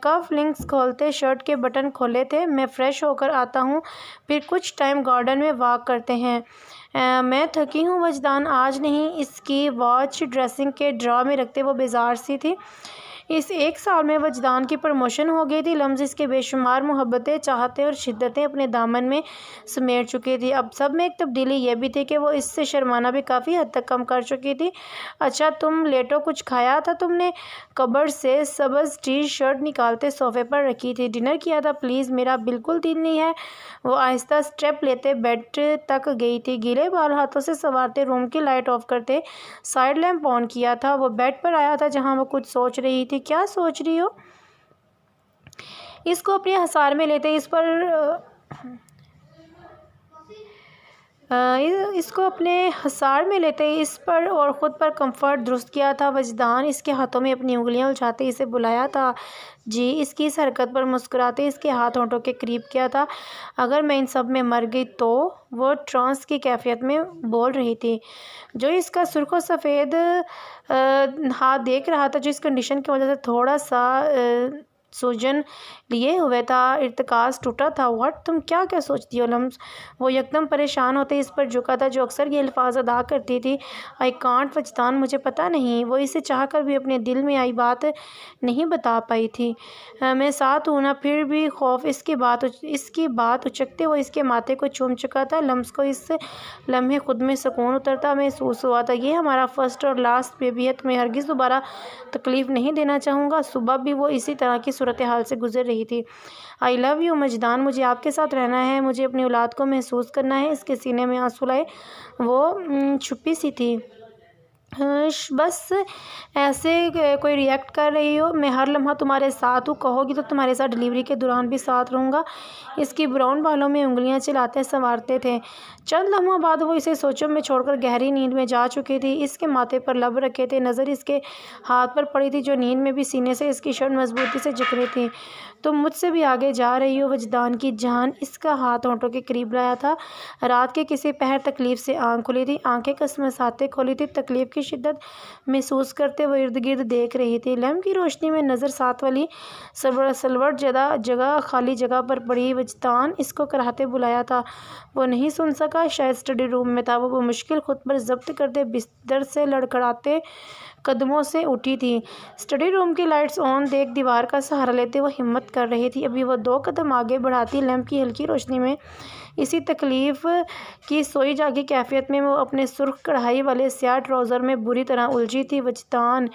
کف لنکس کھولتے شرٹ کے بٹن کھولے تھے۔ میں فریش ہو کر آتا ہوں، پھر کچھ ٹائم گارڈن میں واک کرتے ہیں۔ میں تھکی ہوں وجدان آج نہیں۔ اس کی واچ ڈریسنگ کے ڈرا میں رکھتے وہ بیزار سی تھی۔ اس 1 سال میں وجدان کی پروموشن ہو گئی تھی۔ لمز اس کے بے شمار محبتیں، چاہتیں اور شدتیں اپنے دامن میں سمیٹ چکی تھی۔ اب سب میں ایک تبدیلی یہ بھی تھی کہ وہ اس سے شرمانا بھی کافی حد تک کم کر چکی تھی۔ اچھا تم لیٹو، کچھ کھایا تھا تم نے؟ کبرڈ سے سبز ٹی شرٹ نکالتے صوفے پر رکھی تھی۔ ڈنر کیا تھا پلیز، میرا بالکل دل نہیں ہے۔ وہ آہستہ اسٹیپ لیتے بیڈ تک گئی تھی۔ گیلے بال ہاتھوں سے سنوارتے روم کی لائٹ آف کرتے سائڈ لیمپ آن کیا تھا۔ وہ بیڈ پر آیا تھا جہاں وہ کچھ سوچ رہی تھی۔ کیا سوچ رہی ہو؟ اس کو اپنے حصار میں لیتے اس پر اور خود پر کمفرٹ درست کیا تھا۔ وجدان اس کے ہاتھوں میں اپنی انگلیاں الجھاتے اسے بلایا تھا۔ جی، اس کی اس حرکت پر مسکراتے اس کے ہاتھ ہونٹوں کے قریب کیا تھا۔ اگر میں ان سب میں مر گئی تو؟ وہ ٹرانس کی کیفیت میں بول رہی تھی۔ جو اس کا سرخ و سفید ہاتھ دیکھ رہا تھا، جو اس کنڈیشن کی وجہ سے تھوڑا سا سوجن لیے ہوئے تھا، ارتکاز ٹوٹا تھا۔ واٹ؟ تم کیا سوچتی ہو لمز؟ وہ یکدم پریشان ہوتے اس پر جھکا تھا جو اکثر یہ الفاظ ادا کرتی تھی۔ آئی کانٹ وجدان، مجھے پتہ نہیں۔ وہ اسے چاہ کر بھی اپنے دل میں آئی بات نہیں بتا پائی تھی۔ میں ساتھ ہوں نا؟ پھر بھی خوف اس کی بات اچکتے وہ اس کے ماتھے کو چوم چکا تھا۔ لمز کو اس لمحے خود میں سکون اترتا محسوس ہوا تھا۔ یہ ہمارا فرسٹ اور لاسٹ بیبی ہے، تمہیں ہرگز دوبارہ تکلیف نہیں دینا چاہوں گا۔ صبح بھی وہ اسی طرح کی صورتحال سے گزر رہی تھی۔ آئی لو یو وجدان، مجھے آپ کے ساتھ رہنا ہے، مجھے اپنی اولاد کو محسوس کرنا ہے۔ اس کے سینے میں آنسو لائے، وہ چھپی سی تھی۔ بس ایسے کوئی ری ایکٹ کر رہی ہو؟ میں ہر لمحہ تمہارے ساتھ ہوں، کہو گی تو تمہارے ساتھ ڈیلیوری کے دوران بھی ساتھ رہوں گا۔ اس کی براؤن بالوں میں انگلیاں چلاتے سنوارتے تھے۔ چند لمحوں بعد وہ اسے سوچوں میں چھوڑ کر گہری نیند میں جا چکی تھی۔ اس کے ماتھے پر لب رکھے تھے، نظر اس کے ہاتھ پر پڑی تھی جو نیند میں بھی سینے سے اس کی شرٹ مضبوطی سے جکڑی تھی۔ تم مجھ سے بھی آگے جا رہی ہو وجدان کی جان۔ اس کا ہاتھ ہونٹوں کے قریب لایا تھا۔ رات کے کسی پہر تکلیف سے آنکھ کھلی تھی، آنکھیں کسمساتے کھولی تھی۔ تکلیف کی شدت محسوس کرتے وہ ارد گرد دیکھ رہی تھی۔ لیمپ کی روشنی میں نظر ساتھ والی سلوٹ جگہ خالی جگہ پر پڑی۔ وجدان اس کو کراہتے بلایا تھا، وہ نہیں سن سکا، شاید اسٹڈی روم میں تھا۔ وہ بمشکل خود پر ضبط کرتے بستر سے لڑکھڑاتے قدموں سے اٹھی تھی۔ اسٹڈی روم کی لائٹس آن دیکھ دیوار کا سہارا لیتے وہ ہمت کر رہی تھی۔ ابھی وہ 2 قدم آگے بڑھاتی، لیمپ کی ہلکی روشنی میں اسی تکلیف کی سوئی جاگی کیفیت میں وہ اپنے سرخ کڑھائی والے سیاہ ٹراؤزر میں بری طرح الجھی تھی۔ وجدان!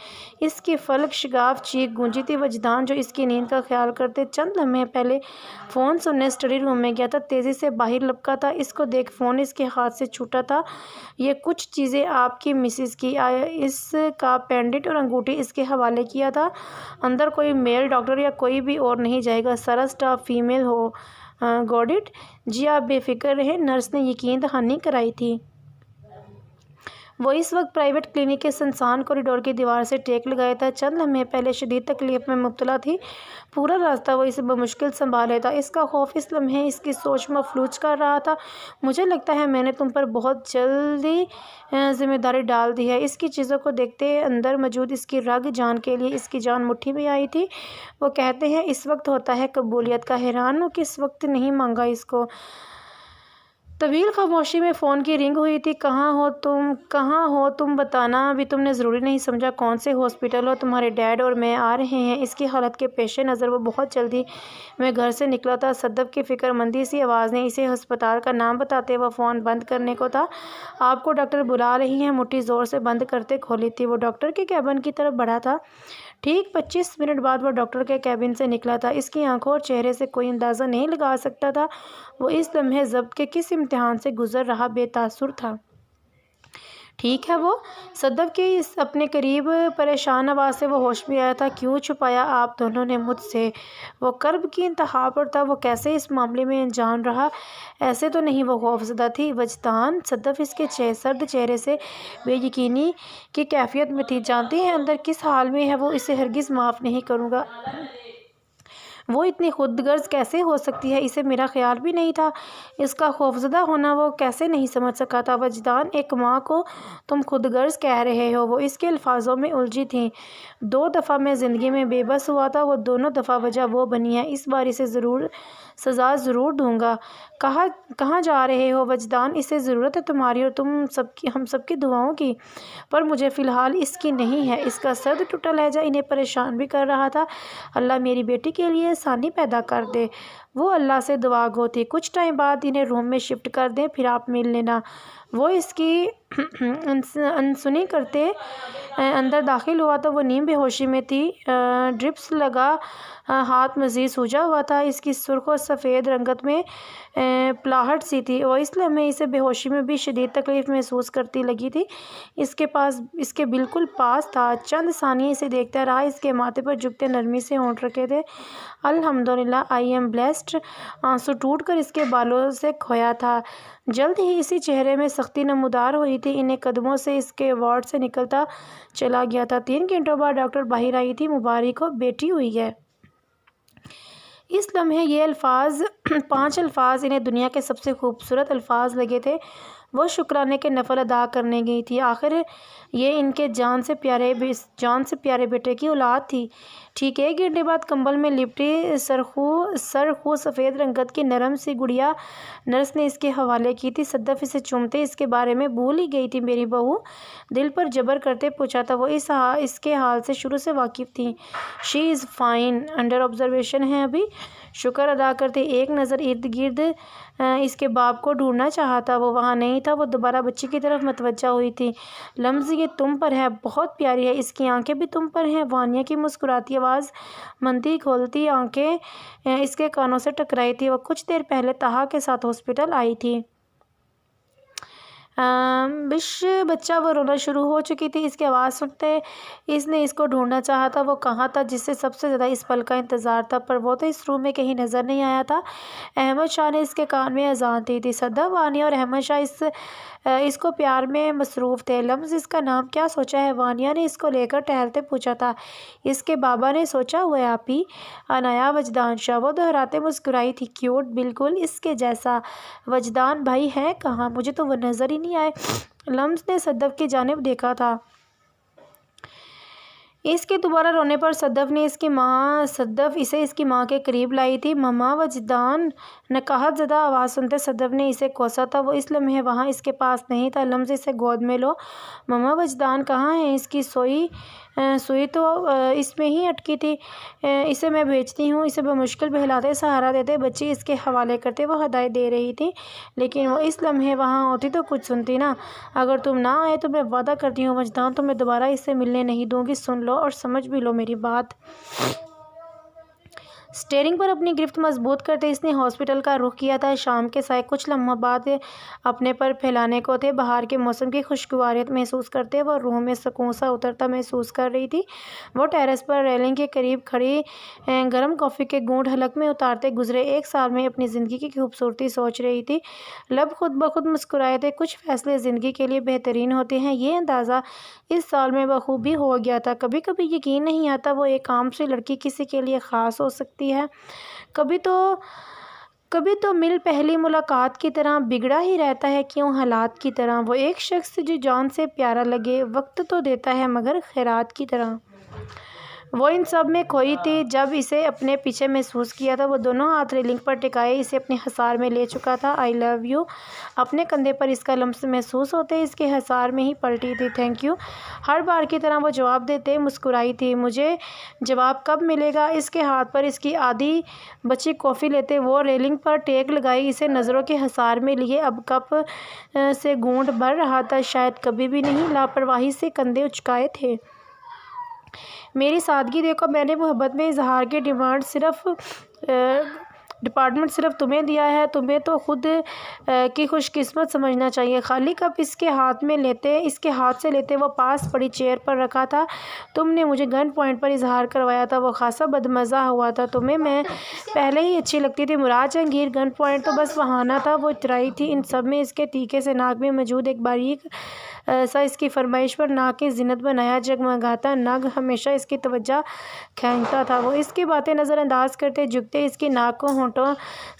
اس کی فلک شگاف چیخ گونجی تھی۔ وجدان جو اس کی نیند کا خیال کرتے چند لمحے پہلے فون سننے اسٹڈی روم میں گیا تھا، تیزی سے باہر لپکا تھا۔ اس کو دیکھ فون اس کے ہاتھ سے چھوٹا تھا۔ یہ کچھ چیزیں آپ کی مسز کی، اس کا پینڈنٹ اور انگوٹھی اس کے حوالے کیا تھا۔ اندر کوئی میل ڈاکٹر یا کوئی بھی اور نہیں جائے گا، سارا سٹاف فیمیل ہو۔ Got it? جی آپ بے فکر رہیں، نرس نے یقین دہانی کرائی تھی۔ وہ اس وقت پرائیویٹ کلینک کے سنسان کوریڈور کی دیوار سے ٹیک لگائے تھا۔ چند لمحے پہلے شدید تکلیف میں مبتلا تھی۔ پورا راستہ وہ اسے بمشکل سنبھالے تھا۔ اس کا خوف اس لمحے اس کی سوچ مفلوج کر رہا تھا۔ مجھے لگتا ہے میں نے تم پر بہت جلدی ذمہ داری ڈال دی ہے۔ اس کی چیزوں کو دیکھتے اندر موجود اس کی رگ جان کے لیے اس کی جان مٹھی میں آئی تھی۔ وہ کہتے ہیں اس وقت ہوتا ہے قبولیت کا، حیران ہوں کہ اس وقت نہیں مانگا اس کو۔ طویل خاموشی میں فون کی رنگ ہوئی تھی۔ کہاں ہو تم بتانا ابھی تم نے ضروری نہیں سمجھا کون سے ہاسپٹل ہو، تمہارے ڈیڈ اور میں آ رہے ہیں۔ اس کی حالت کے پیش نظر وہ بہت جلدی میں گھر سے نکلا تھا۔ صدف کی فکر مندی سی آواز نے اسے ہسپتال کا نام بتاتے وہ فون بند کرنے کو تھا۔ آپ کو ڈاکٹر بلا رہی ہیں، مٹھی زور سے بند کرتے کھولی تھی۔ وہ ڈاکٹر کے کیبن کی طرف بڑھا تھا۔ ٹھیک 25 منٹ بعد وہ ڈاکٹر کے کیبن سے نکلا تھا۔ اس کی آنکھوں اور چہرے سے کوئی اندازہ نہیں لگا سکتا تھا وہ اس لمحے ضبط کے کس امتحان سے گزر رہا، بے تاثر تھا۔ ٹھیک ہے وہ، صدف کی اس اپنے قریب پریشان آواز سے وہ ہوش میں آیا تھا۔ کیوں چھپایا آپ دونوں نے مجھ سے؟ وہ کرب کی انتہا پر تھا۔ وہ کیسے اس معاملے میں انجان رہا؟ ایسے تو نہیں وہ خوفزدہ تھی؟ وجدان؟ صدف اس کے سرد چہرے سے بے یقینی کی کیفیت میں تھی۔ جانتی ہے اندر کس حال میں ہے وہ؟ اسے ہرگز معاف نہیں کروں گا۔ وہ اتنی خود غرض کیسے ہو سکتی ہے؟ اسے میرا خیال بھی نہیں تھا۔ اس کا خوفزدہ ہونا وہ کیسے نہیں سمجھ سکا تھا؟ وجدان، ایک ماں کو تم خود غرض کہہ رہے ہو؟ وہ اس کے الفاظوں میں الجھی تھی۔ 2 دفعہ میں زندگی میں بے بس ہوا تھا، وہ دونوں دفعہ وجہ وہ بنی ہے۔ اس بار اسے سزا ضرور دوں گا۔ کہاں جا رہے ہو وجدان؟ اسے ضرورت ہے تمہاری اور ہم سب کی دعاؤں کی، پر مجھے فی الحال اس کی نہیں ہے۔ اس کا سرد ٹوٹا لہجہ انہیں پریشان بھی کر رہا تھا۔ اللہ میری بیٹی کے لیے آسانی پیدا کر دے۔ وہ اللہ سے دعا گو تھی۔ کچھ ٹائم بعد انہیں روم میں شفٹ کر دیں، پھر آپ مل لینا۔ وہ اس کی انسنی کرتے اندر داخل ہوا تو وہ نیم بے ہوشی میں تھی۔ ڈرپس لگا ہاتھ مزید سوجا ہوا تھا۔ اس کی سرخ و سفید رنگت میں پلاہٹ سی تھی۔ وہ اس لمحے اسے بے ہوشی میں بھی شدید تکلیف محسوس کرتی لگی تھی۔ اس کے بالکل پاس تھا۔ چند ثانیے اسے دیکھتا رہا۔ اس کے ماتھے پر جھکتے نرمی سے ہونٹ رکھے تھے۔ الحمدللہ، آئی ایم بلیسڈ۔ آنسو ٹوٹ کر اس کے بالوں سے کھویا تھا۔ جلد ہی اسی چہرے میں سختی نمودار ہوئی تھی۔ انہیں قدموں سے اس کے وارڈ سے نکلتا چلا گیا تھا۔ 3 گھنٹوں بعد ڈاکٹر باہر آئی تھی۔ مبارک ہو، بیٹی ہوئی ہے۔ اس لمحے یہ 5 الفاظ انہیں دنیا کے سب سے خوبصورت الفاظ لگے تھے۔ وہ شکرانے کے نفل ادا کرنے گئی تھی۔ آخر یہ ان کے جان سے پیارے بیٹے کی اولاد تھی۔ ٹھیک 1 گھنٹے بعد کمبل میں لپٹی سرخو سفید رنگت کی نرم سی گڑیا نرس نے اس کے حوالے کی تھی۔ صدف اسے چومتے اس کے بارے میں بھول ہی گئی تھی۔ میری بہو؟ دل پر جبر کرتے پوچھا تھا وہ۔ اس کے حال سے شروع سے واقف تھی۔ شی از فائن، انڈر آبزرویشن ہے ابھی۔ شکر ادا کرتے ایک نظر ارد گرد اس کے باپ کو ڈھونڈنا چاہا تھا۔ وہ وہاں نہیں تھا۔ وہ دوبارہ بچی کی طرف متوجہ ہوئی تھی۔ لمز، یہ تم پر ہے، بہت پیاری ہے۔ اس کی آنکھیں بھی تم پر ہیں۔ وانیا کی مسکراتی آواز منتی کھولتی آنکھیں اس کے کانوں سے ٹکرائی تھی۔ وہ کچھ دیر پہلے طہا کے ساتھ ہاسپٹل آئی تھی۔ بچہ، وہ رونا شروع ہو چکی تھی۔ اس کی آواز سنتے اس نے اس کو ڈھونڈنا چاہا تھا۔ وہ کہاں تھا جسے سب سے زیادہ اس پل کا انتظار تھا، پر وہ تو اس روم میں کہیں نظر نہیں آیا تھا۔ احمد شاہ نے اس کے کان میں اذان دی تھی۔ صدف، وانیا اور احمد شاہ اس کو پیار میں مصروف تھے۔ لمز، اس کا نام کیا سوچا ہے؟ وانیا نے اس کو لے کر ٹہلتے پوچھا تھا۔ اس کے بابا نے سوچا ہوا ہے آپی۔ انایا وجدان شاہ، وہ دہراتے مسکرائی تھی۔ کیوٹ، بالکل اس کے جیسا۔ وجدان بھائی ہیں کہاں؟ مجھے تو وہ نظر ہی نہیں آئے۔ لمز نے صدف کی جانب دیکھا تھا۔ اس کے دوبارہ رونے پر صدف اسے اس کی ماں کے قریب لائی تھی۔ مما، وجدان نکہت زدہ آواز سنتے صدف نے اسے کوسا تھا۔ وہ اس لمحے وہاں اس کے پاس نہیں تھا۔ لمز، اسے گود میں لو۔ مما، وجدان کہاں ہے؟ اس کی سوئی تو اس میں ہی اٹکی تھی۔ اسے میں بھیجتی ہوں۔ اسے بمشکل بہلاتے سہارا دیتے بچی اس کے حوالے کرتے وہ ہدایت دے رہی تھی، لیکن وہ اس لمحے وہاں ہوتی تو کچھ سنتی نا۔ اگر تم نہ آئے تو میں وعدہ کرتی ہوں وجدان، تمہیں دوبارہ اس سے ملنے نہیں دوں گی۔ سن لو اور سمجھ بھی لو میری بات۔ اسٹیئرنگ پر اپنی گرفت مضبوط کرتے اس نے ہاسپٹل کا رخ کیا تھا۔ شام کے سائے کچھ لمحہ بعد اپنے پر پھیلانے کو تھے۔ بہار کے موسم کی خوشگواریت محسوس کرتے وہ روح میں سکون سا اترتا محسوس کر رہی تھی۔ وہ ٹیرس پر ریلنگ کے قریب کھڑی گرم کافی کے گھونٹ حلق میں اتارتے گزرے ایک سال میں اپنی زندگی کی خوبصورتی سوچ رہی تھی۔ لب خود بخود مسکرائے تھے۔ کچھ فیصلے زندگی کے لیے بہترین ہوتے ہیں، یہ اندازہ اس سال میں بخوبی ہو گیا تھا۔ کبھی کبھی یقین نہیں آتا وہ ایک عام سی لڑکی کسی کے لیے خاص ہو سکتی ہے۔ کبھی تو مل پہلی ملاقات کی طرح بگڑا ہی رہتا ہے، کیوں حالات کی طرح۔ وہ ایک شخص جو جان سے پیارا لگے، وقت تو دیتا ہے مگر خیرات کی طرح۔ وہ ان سب میں کھوئی تھی۔ جب اسے اپنے پیچھے محسوس کیا تھا وہ دونوں ہاتھ ریلنگ پر ٹکائے اسے اپنے حصار میں لے چکا تھا۔ آئی لو یو اپنے کندھے پر اس کا لمس محسوس ہوتے اس کے حصار میں ہی پلٹی تھی۔ تھینک یو ہر بار کی طرح وہ جواب دیتے مسکرائی تھی۔ مجھے جواب کب ملے گا؟ اس کے ہاتھ پر اس کی آدھی بچی کافی لیتے وہ ریلنگ پر ٹیک لگائی اسے نظروں کے حصار میں لیے۔ اب کپ سے گھونٹ بھر رہا تھا، شاید کبھی بھی نہیں۔ لاپرواہی سے کندھے اچکائے تھے۔ میری سادگی دیکھو، میں نے محبت میں اظہار کی ڈپارٹمنٹ صرف تمہیں دیا ہے، تمہیں تو خود کی خوش قسمت سمجھنا چاہیے۔ خالی کپ اس کے ہاتھ سے لیتے وہ پاس پڑی چیئر پر رکھا تھا۔ تم نے مجھے گن پوائنٹ پر اظہار کروایا تھا، وہ خاصا بدمزہ ہوا تھا۔ تمہیں میں پہلے ہی اچھی لگتی تھی مراد جہانگیر۔ گن پوائنٹ تو بس بہانہ تھا، وہ اترائی تھی۔ ان سب میں اس کے تیکھے سے ناک میں موجود ایک باریک سا اس کی فرمائش پر ناک کی زینت بنایا جگمگاتا نگ ہمیشہ اس کی توجہ کھینچتا تھا۔ وہ اس کی باتیں نظر انداز کرتے جھکتے اس کی ناک کو ہونٹوں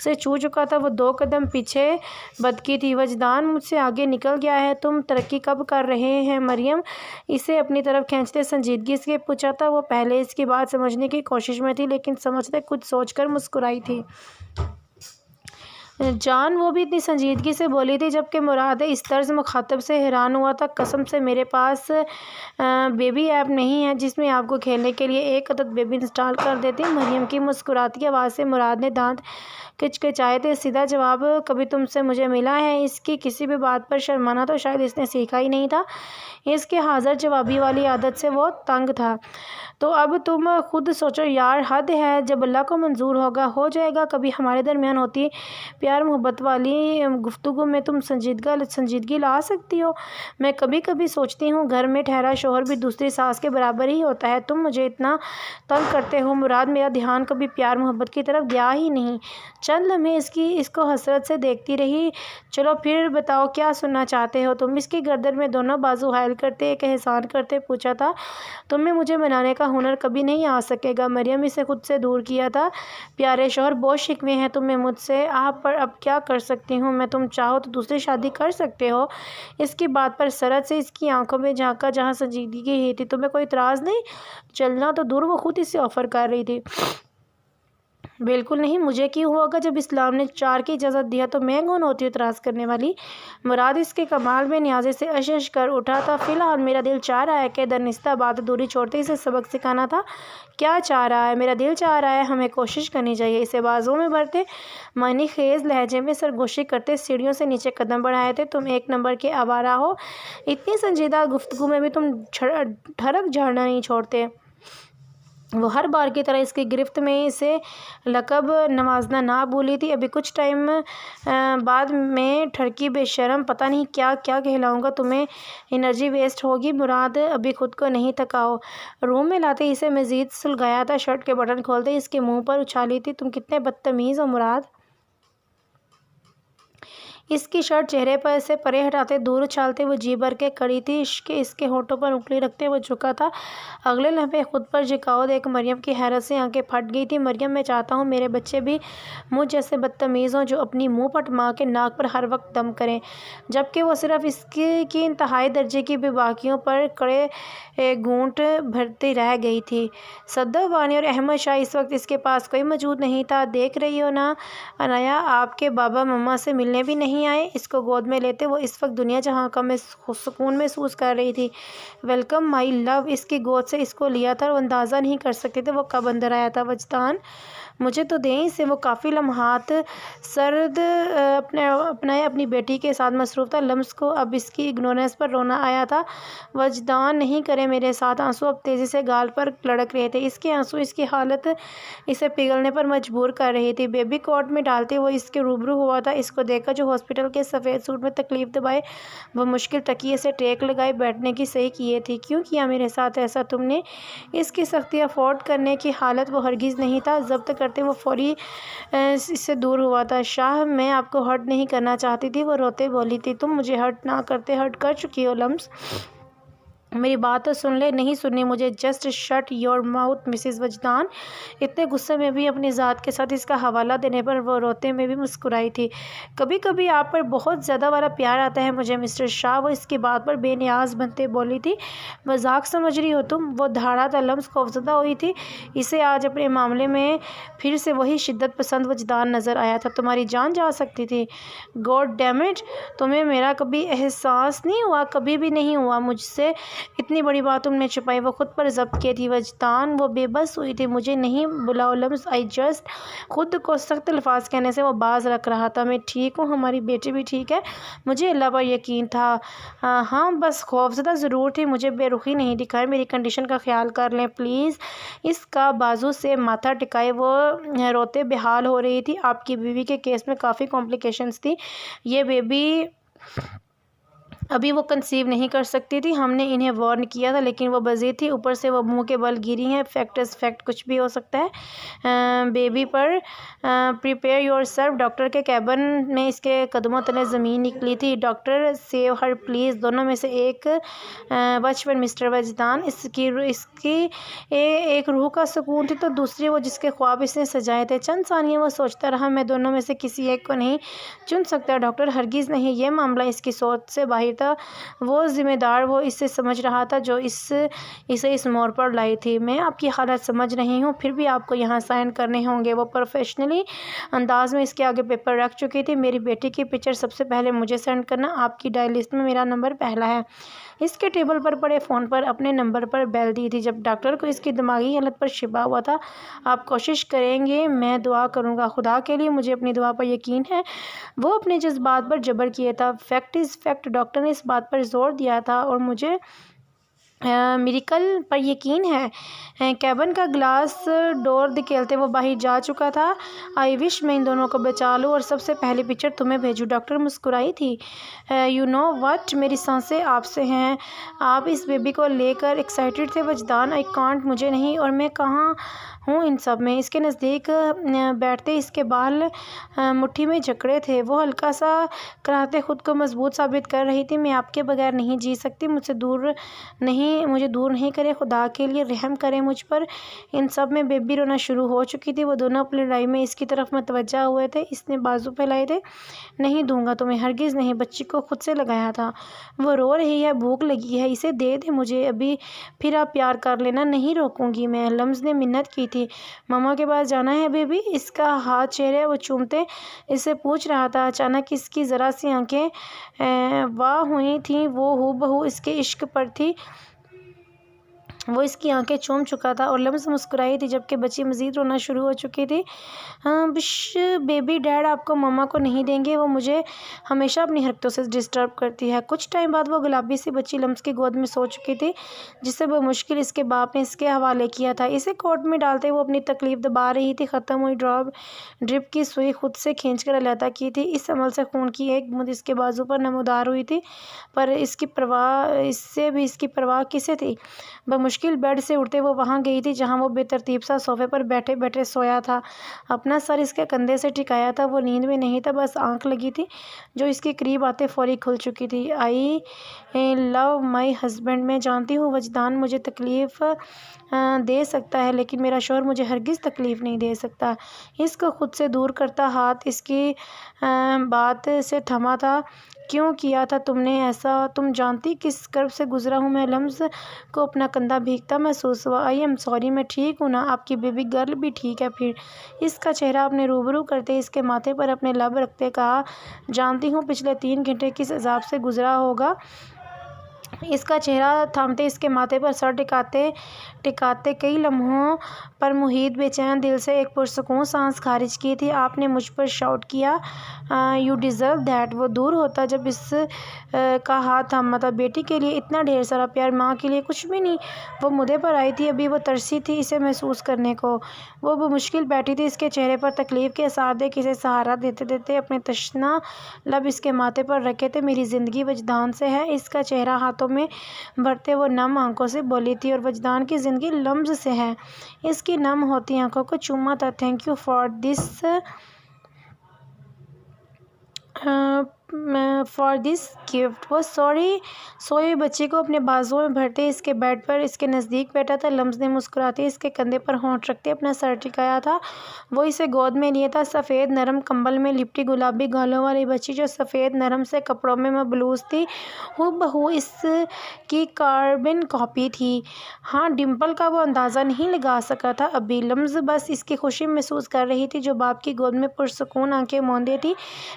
سے چھو چکا تھا۔ وہ 2 قدم پیچھے بدکی تھی۔ وجدان مجھ سے آگے نکل گیا ہے، تم ترقی کب کر رہے ہیں مریم؟ اسے اپنی طرف کھینچتے سنجیدگی سے پوچھا تھا۔ وہ پہلے اس کی بات سمجھنے کی کوشش میں تھی لیکن سمجھتے کچھ سوچ کر مسکرائی تھی۔ جان وہ بھی اتنی سنجیدگی سے بولی تھی جبکہ مراد اس طرز مخاطب سے حیران ہوا تھا۔ قسم سے میرے پاس بیبی ایپ نہیں ہے جس میں آپ کو کھیلنے کے لیے ایک عدد بیبی انسٹال کر دیتی۔ مریم کی مسکراتی آواز سے مراد نے دانت کچکچائے تھے۔ سیدھا جواب کبھی تم سے مجھے ملا ہے؟ اس کی کسی بھی بات پر شرمانا تو شاید اس نے سیکھا ہی نہیں تھا۔ اس کی حاضر جوابی والی عادت سے وہ تنگ تھا۔ تو اب تم خود سوچو یار، حد ہے، جب اللہ کو منظور ہوگا ہو جائے گا۔ کبھی ہمارے درمیان ہوتی پیار محبت والی گفتگو میں تم سنجیدگی لا سکتی ہو؟ میں کبھی کبھی سوچتی ہوں گھر میں ٹھہرا شوہر بھی دوسری ساس کے برابر ہی ہوتا ہے۔ تم مجھے اتنا تنگ کرتے ہو مراد، میرا دھیان کبھی پیار محبت کی طرف گیا ہی نہیں۔ چند لمحے اس کو حسرت سے دیکھتی رہی۔ چلو پھر بتاؤ کیا سننا چاہتے ہو تم؟ اس کی گردن میں دونوں بازو حائل کرتے ایک احسان کرتے پوچھا تھا۔ تمہیں مجھے منانے کا ہنر کبھی نہیں آ سکے گا۔ مریم اسے خود سے دور کیا تھا۔ پیارے شوہر بہت شکوے ہیں تمہیں مجھ سے، آپ پر اب کیا کر سکتی ہوں میں؟ تم چاہو تو دوسری شادی کر سکتے ہو۔ اس کی بات پر سرعت سے اس کی آنکھوں میں جھانکا جہاں سنجیدگی ہی تھی۔ تمہیں کوئی اعتراض نہیں؟ چلنا تو دور، وہ خود اسے آفر کر رہی تھی۔ بالکل نہیں، مجھے کیوں ہوگا؟ جب اسلام نے 4 کی اجازت دیا تو میں کون ہوتی ہوں اعتراض کرنے والی؟ مراد اس کے کمال میں نیازی سے اشش کر اٹھا تھا۔ فی الحال میرا دل چاہ رہا ہے کہ درنستہ بات دوری چھوڑتے اسے سبق سکھانا تھا۔ کیا چاہ رہا ہے؟ میرا دل چاہ رہا ہے ہمیں کوشش کرنی چاہیے۔ اسے بازوں میں بھرتے معنی خیز لہجے میں سرگوشی کرتے سیڑھیوں سے نیچے قدم بڑھائے تھے۔ تم 1 نمبر کے آوارہ ہو، اتنی سنجیدہ گفتگو میں بھی تم ٹھڑک جھاڑنا نہیں چھوڑتے۔ وہ ہر بار کی طرح اس کی گرفت میں اسے لقب نوازنا نہ بھولی تھی۔ ابھی کچھ ٹائم بعد میں ٹھڑکی بے شرم، پتہ نہیں کیا کہلاؤں گا، تمہیں انرجی ویسٹ ہوگی مراد، ابھی خود کو نہیں تھکاؤ۔ روم میں لاتے اسے مزید سلگایا تھا، شرٹ کے بٹن کھولتے اس کے منہ پر اچھالی تھی۔ تم کتنے بدتمیز ہو مراد! اس کی شرٹ چہرے پر سے پرے ہٹاتے دور اچھالتے وہ جی بھر کے کڑی تھی۔ عشق اس کے ہونٹوں پر انگلی رکھتے وہ جھکا تھا۔ اگلے لمحے خود پر جھکاؤ دیکھ مریم کی حیرت سے آنکھیں پھٹ گئی تھیں۔ مریم، میں چاہتا ہوں میرے بچے بھی مجھ جیسے بدتمیز ہوں جو اپنی منہ پٹ ماں کے ناک پر ہر وقت دم کریں، جبکہ وہ صرف اس کی انتہائی درجے کی بے باکیوں پر کڑے گھونٹ بھرتی رہ گئی تھی۔ صدف وانی اور احمد شاہ اس وقت اس کے پاس کوئی موجود نہیں تھا۔ دیکھ رہی ہو نا انایا، آپ کے بابا مما سے ملنے بھی نہیں آئے۔ اس کو گود میں لیتے وہ اس وقت دنیا جہاں کا سکون محسوس کر رہی تھی۔ ویلکم مائی لو، اس کی گود سے اس کو لیا تھا اور وہ اندازہ نہیں کر سکتے تھے وہ کب اندر آیا تھا۔ وجدان مجھے تو دیں اسے۔ وہ کافی لمحات سرد اپنائے اپنی بیٹی کے ساتھ مصروف تھا۔ لمس کو اب اس کی اگنورنس پر رونا آیا تھا۔ وجدان نہیں کرے میرے ساتھ۔ آنسو اب تیزی سے گال پر لڑک رہے تھے۔ اس کے آنسو اس کی حالت اسے پگھلنے پر مجبور کر رہی تھی۔ بیبی کوٹ میں ڈالتے وہ اس کے روبرو ہوا تھا۔ اس کو دیکھ کر جو ہاسپٹل کے سفید سوٹ میں تکلیف دبائے وہ مشکل تکیے سے ٹیک لگائے بیٹھنے کی صحیح کیے تھی۔ کیوں کیا میرے ساتھ ایسا تم نے؟ اس کی سختی افورڈ کرنے کی حالت وہ ہرگز نہیں تھا۔ ضبط کرتے وہ فوری اس سے دور ہوا تھا۔ شاہ میں آپ کو ہرٹ نہیں کرنا چاہتی تھی، وہ روتے بولی تھی۔ تم مجھے ہرٹ نہ کرتے ہرٹ کر چکی ہو لمس۔ میری بات تو سن لے۔ نہیں سننی مجھے۔ Just shut your mouth Mrs Wajdan. اتنے غصے میں بھی اپنی ذات کے ساتھ اس کا حوالہ دینے پر وہ روتے میں بھی مسکرائی تھی۔ کبھی کبھی آپ پر بہت زیادہ والا پیار آتا ہے مجھے مسٹر شاہ۔ وہ اس کی بات پر بے نیاز بنتے بولی تھی۔ مذاق سمجھ رہی ہو تم؟ وہ دھاڑا تھا۔ لمس خوفزدہ ہوئی تھی۔ اسے آج اپنے معاملے میں پھر سے وہی شدت پسند وجدان نظر آیا تھا۔ تمہاری جان جا سکتی تھی۔ گاڈ ڈیم اٹ، تمہیں میرا کبھی احساس نہیں ہوا؟ کبھی بھی نہیں ہوا۔ مجھ سے اتنی بڑی بات تم نے چھپائی۔ وہ خود پر ضبط کی تھی وجدان۔ وہ بے بس ہوئی تھی۔ مجھے نہیں بلاؤ لمس، آئی جسٹ۔ خود کو سخت الفاظ کہنے سے وہ باز رکھ رہا تھا۔ میں ٹھیک ہوں، ہماری بیٹی بھی ٹھیک ہے، مجھے اللہ پر یقین تھا۔ ہاں بس خوفزدہ ضرور تھی۔ مجھے بے رخی نہیں دکھائے، میری کنڈیشن کا خیال کر لیں پلیز۔ اس کا بازو سے ماتھا ٹکائے وہ روتے بحال ہو رہی تھی۔ آپ کی بیوی کے کیس میں کافی کمپلیکیشنز تھی۔ یہ بیبی ابھی وہ کنسیو نہیں کر سکتی تھی۔ ہم نے انہیں وارن کیا تھا لیکن وہ بضد تھی۔ اوپر سے وہ منہ کے بل گری ہیں۔ فیکٹ از فیکٹ، کچھ بھی ہو سکتا ہے baby per. Prepare your self. Doctor کے کیبن میں اس کے قدموں تلے زمین نکلی تھی۔ Doctor save Hare please. دونوں میں سے ایک بچپن مسٹر وجدان، اس کی ایک روح کا سکون تھی تو دوسری وہ جس کے خواب اس نے سجائے تھے۔ چند ثانیے وہ سوچتا رہا۔ میں دونوں میں سے کسی ایک کو نہیں چن سکتا ڈاکٹر، ہرگز نہیں۔ یہ معاملہ اس کی سوچ سے باہر تھا۔ وہ ذمہ دار وہ اس سے سمجھ رہا تھا جو اسے اس موڑ پر لائی تھی۔ میں آپ کی حالت سمجھ رہی ہوں، پھر بھی آپ کو یہاں سائن کرنے ہوں گے۔ وہ پروفیشنلی انداز میں اس کے آگے پیپر رکھ چکی تھی۔ میری بیٹی کی پکچر سب سے پہلے مجھے سینڈ کرنا۔ آپ کی ڈائل لسٹ میں میرا نمبر پہلا ہے۔ اس کے ٹیبل پر پڑے فون پر اپنے نمبر پر بیل دی تھی۔ جب ڈاکٹر کو اس کی دماغی حالت پر شبہ ہوا تھا۔ آپ کوشش کریں گے، میں دعا کروں گا، خدا کے لیے مجھے اپنی دعا پر یقین ہے۔ وہ اپنے جذبات پر جبر کیے تھا۔ فیکٹ از فیکٹ، ڈاکٹر نے اس بات پر زور دیا تھا اور مجھے میریکل پر یقین ہے۔ کیبن کا گلاس ڈور دھکیلتے وہ باہر جا چکا تھا۔ آئی وش میں ان دونوں کو بچا لوں اور سب سے پہلی پکچر تمہیں بھیجوں۔ ڈاکٹر مسکرائی تھی۔ یو نو وٹ، میری سانسیں آپ سے ہیں۔ آپ اس بیبی کو لے کر ایکسائٹیڈ تھے وجدان۔ آئی کانٹ، مجھے نہیں، اور میں کہاں ہوں ان سب میں۔ اس کے نزدیک بیٹھتے اس کے بال مٹھی میں جکڑے تھے۔ وہ ہلکا سا کراہتے خود کو مضبوط ثابت کر رہی تھی۔ میں آپ کے بغیر نہیں جی سکتی، مجھے دور نہیں کرے، خدا کے لیے رحم کریں مجھ پر۔ ان سب میں بیبی رونا شروع ہو چکی تھی۔ وہ دونوں اپنی لڑائی میں اس کی طرف متوجہ ہوئے تھے۔ اس نے بازو پھیلائے تھے۔ نہیں دوں گا تمہیں، ہرگز نہیں۔ بچی کو خود سے لگایا تھا۔ وہ رو رہی ہے، بھوک لگی ہے، اسے دے دے مجھے ابھی، پھر آپ پیار کر لینا۔ نہیں روکوں گی میں۔ لمس نے منت کی تھی۔ ماما کے پاس جانا ہے بیبی؟ اس کا ہاتھ چہرے وہ چومتے اس سے پوچھ رہا تھا۔ اچانک اس کی ذرا سی آنکھیں واہ ہوئی تھیں۔ وہ ہو بہو اس کے عشق پر تھی۔ وہ اس کی آنکھیں چوم چکا تھا اور لمس مسکرائی تھی جبکہ بچی مزید رونا شروع ہو چکی تھی۔ بش بیبی، ڈیڈ آپ کو ماما کو نہیں دیں گے، وہ مجھے ہمیشہ اپنی حرکتوں سے ڈسٹرب کرتی ہے۔ کچھ ٹائم بعد وہ گلابی سی بچی لمس کی گود میں سو چکی تھی جسے بمشکل اس کے باپ نے اس کے حوالے کیا تھا۔ اسے کوٹ میں ڈالتے وہ اپنی تکلیف دبا رہی تھی۔ ختم ہوئی ڈرپ کی سوئی خود سے کھینچ کر علیحدہ کی تھی۔ اس عمل سے خون کی ایک بوند اس کے بازو پر نمودار ہوئی تھی، پر اس سے بھی اس کی پرواہ کسے تھی؟ بمشکل بیڈ سے اٹھتے وہ وہاں گئی تھی جہاں وہ بے ترتیب سا صوفے پر بیٹھے بیٹھے سویا تھا۔ اپنا سر اس کے کندھے سے ٹکایا تھا۔ وہ نیند میں نہیں تھا، بس آنکھ لگی تھی جو اس کے قریب آتے فوری کھل چکی تھی۔ آئی لو مائی ہسبینڈ۔ میں جانتی ہوں وجدان مجھے تکلیف دے سکتا ہے لیکن میرا شوہر مجھے ہرگز تکلیف نہیں دے سکتا۔ اس کو خود سے دور کرتا ہاتھ اس کی بات سے تھما تھا۔ کیوں کیا تھا تم نے ایسا؟ تم جانتی کس کرب سے گزرا ہوں میں؟ لمس کو اپنا کندھا بھیگتا محسوس ہوا۔ آئی ایم سوری، میں ٹھیک ہوں نا؟ آپ کی بیبی گرل بھی ٹھیک ہے؟ پھر اس کا چہرہ اپنے روبرو کرتے اس کے ماتھے پر اپنے لب رکھتے کہا، جانتی ہوں پچھلے 3 گھنٹے کس عذاب سے گزرا ہوگا اس کا چہرہ تھامتے اس کے ماتھے پر سر ٹکاتے کئی لمحوں پر محیط بے چین دل سے ایک پرسکون سانس خارج کی تھی۔ آپ نے مجھ پر شاؤٹ کیا، "یو ڈیزرو دیٹ"۔ وہ دور ہوتا جب اس کا ہاتھ تھاما تھا۔ بیٹی کے لیے اتنا ڈھیر سارا پیار، ماں کے لیے کچھ بھی نہیں۔ وہ مدعے پر آئی تھی، ابھی وہ ترسی تھی اسے محسوس کرنے کو۔ وہ بمشکل بیٹھی تھی، اس کے چہرے پر تکلیف کے آثار دیکھ اسے سہارا دیتے دیتے اپنے تشنہ لب اس کے ماتھے پر رکھے تھے۔ "میری زندگی وجدان سے ہے"۔ اس کا چہرہ ہاتھوں میں بھرتے وہ نم آنکھوں سے بولی تھی، "اور وجدان کی زندگی لمز سے ہے"۔ اس کی نم ہوتی آنکھوں کو چوما تھا۔ "Thank you for this gift". وہ سوئی ہوئی بچی کو اپنے بازوؤں میں بھرتے اس کے بیڈ پر اس کے نزدیک بیٹھا تھا۔ لمز نے مسکراتے اس کے کندھے پر ہونٹ رکھتے اپنا سر ٹکایا تھا۔ وہ اسے گود میں لیے تھا، سفید نرم کمبل میں لپٹی گلابی گالوں والی بچی جو سفید نرم سے کپڑوں میں ملبوس تھی، ہو بہو اس کی کاربن کاپی تھی۔ ہاں، ڈمپل کا وہ اندازہ نہیں لگا سکا تھا ابھی۔ لمز بس اس کی خوشی محسوس کر رہی تھی جو باپ کی گود میں پرسکون آنکھیں موندے تھی۔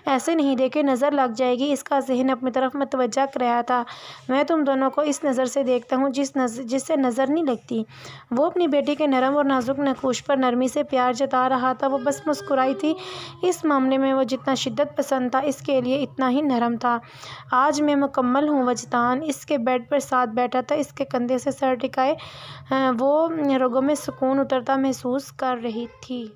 "ایسے نہیں دیکھے، نظر لگ جائے گی"۔ اس کا ذہن اپنی طرف متوجہ کر رہا تھا۔ "میں تم دونوں کو اس نظر سے دیکھتا ہوں جس سے نظر نہیں لگتی"۔ وہ اپنی بیٹی کے نرم اور نازک نقوش پر نرمی سے پیار جتا رہا تھا۔ وہ بس مسکرائی تھی۔ اس معاملے میں وہ جتنا شدت پسند تھا اس کے لیے اتنا ہی نرم تھا۔ "آج میں مکمل ہوں وجدان"۔ اس کے بیڈ پر ساتھ بیٹھا تھا، اس کے کندھے سے سر ٹکائے وہ رگوں میں سکون اترتا محسوس کر رہی تھی۔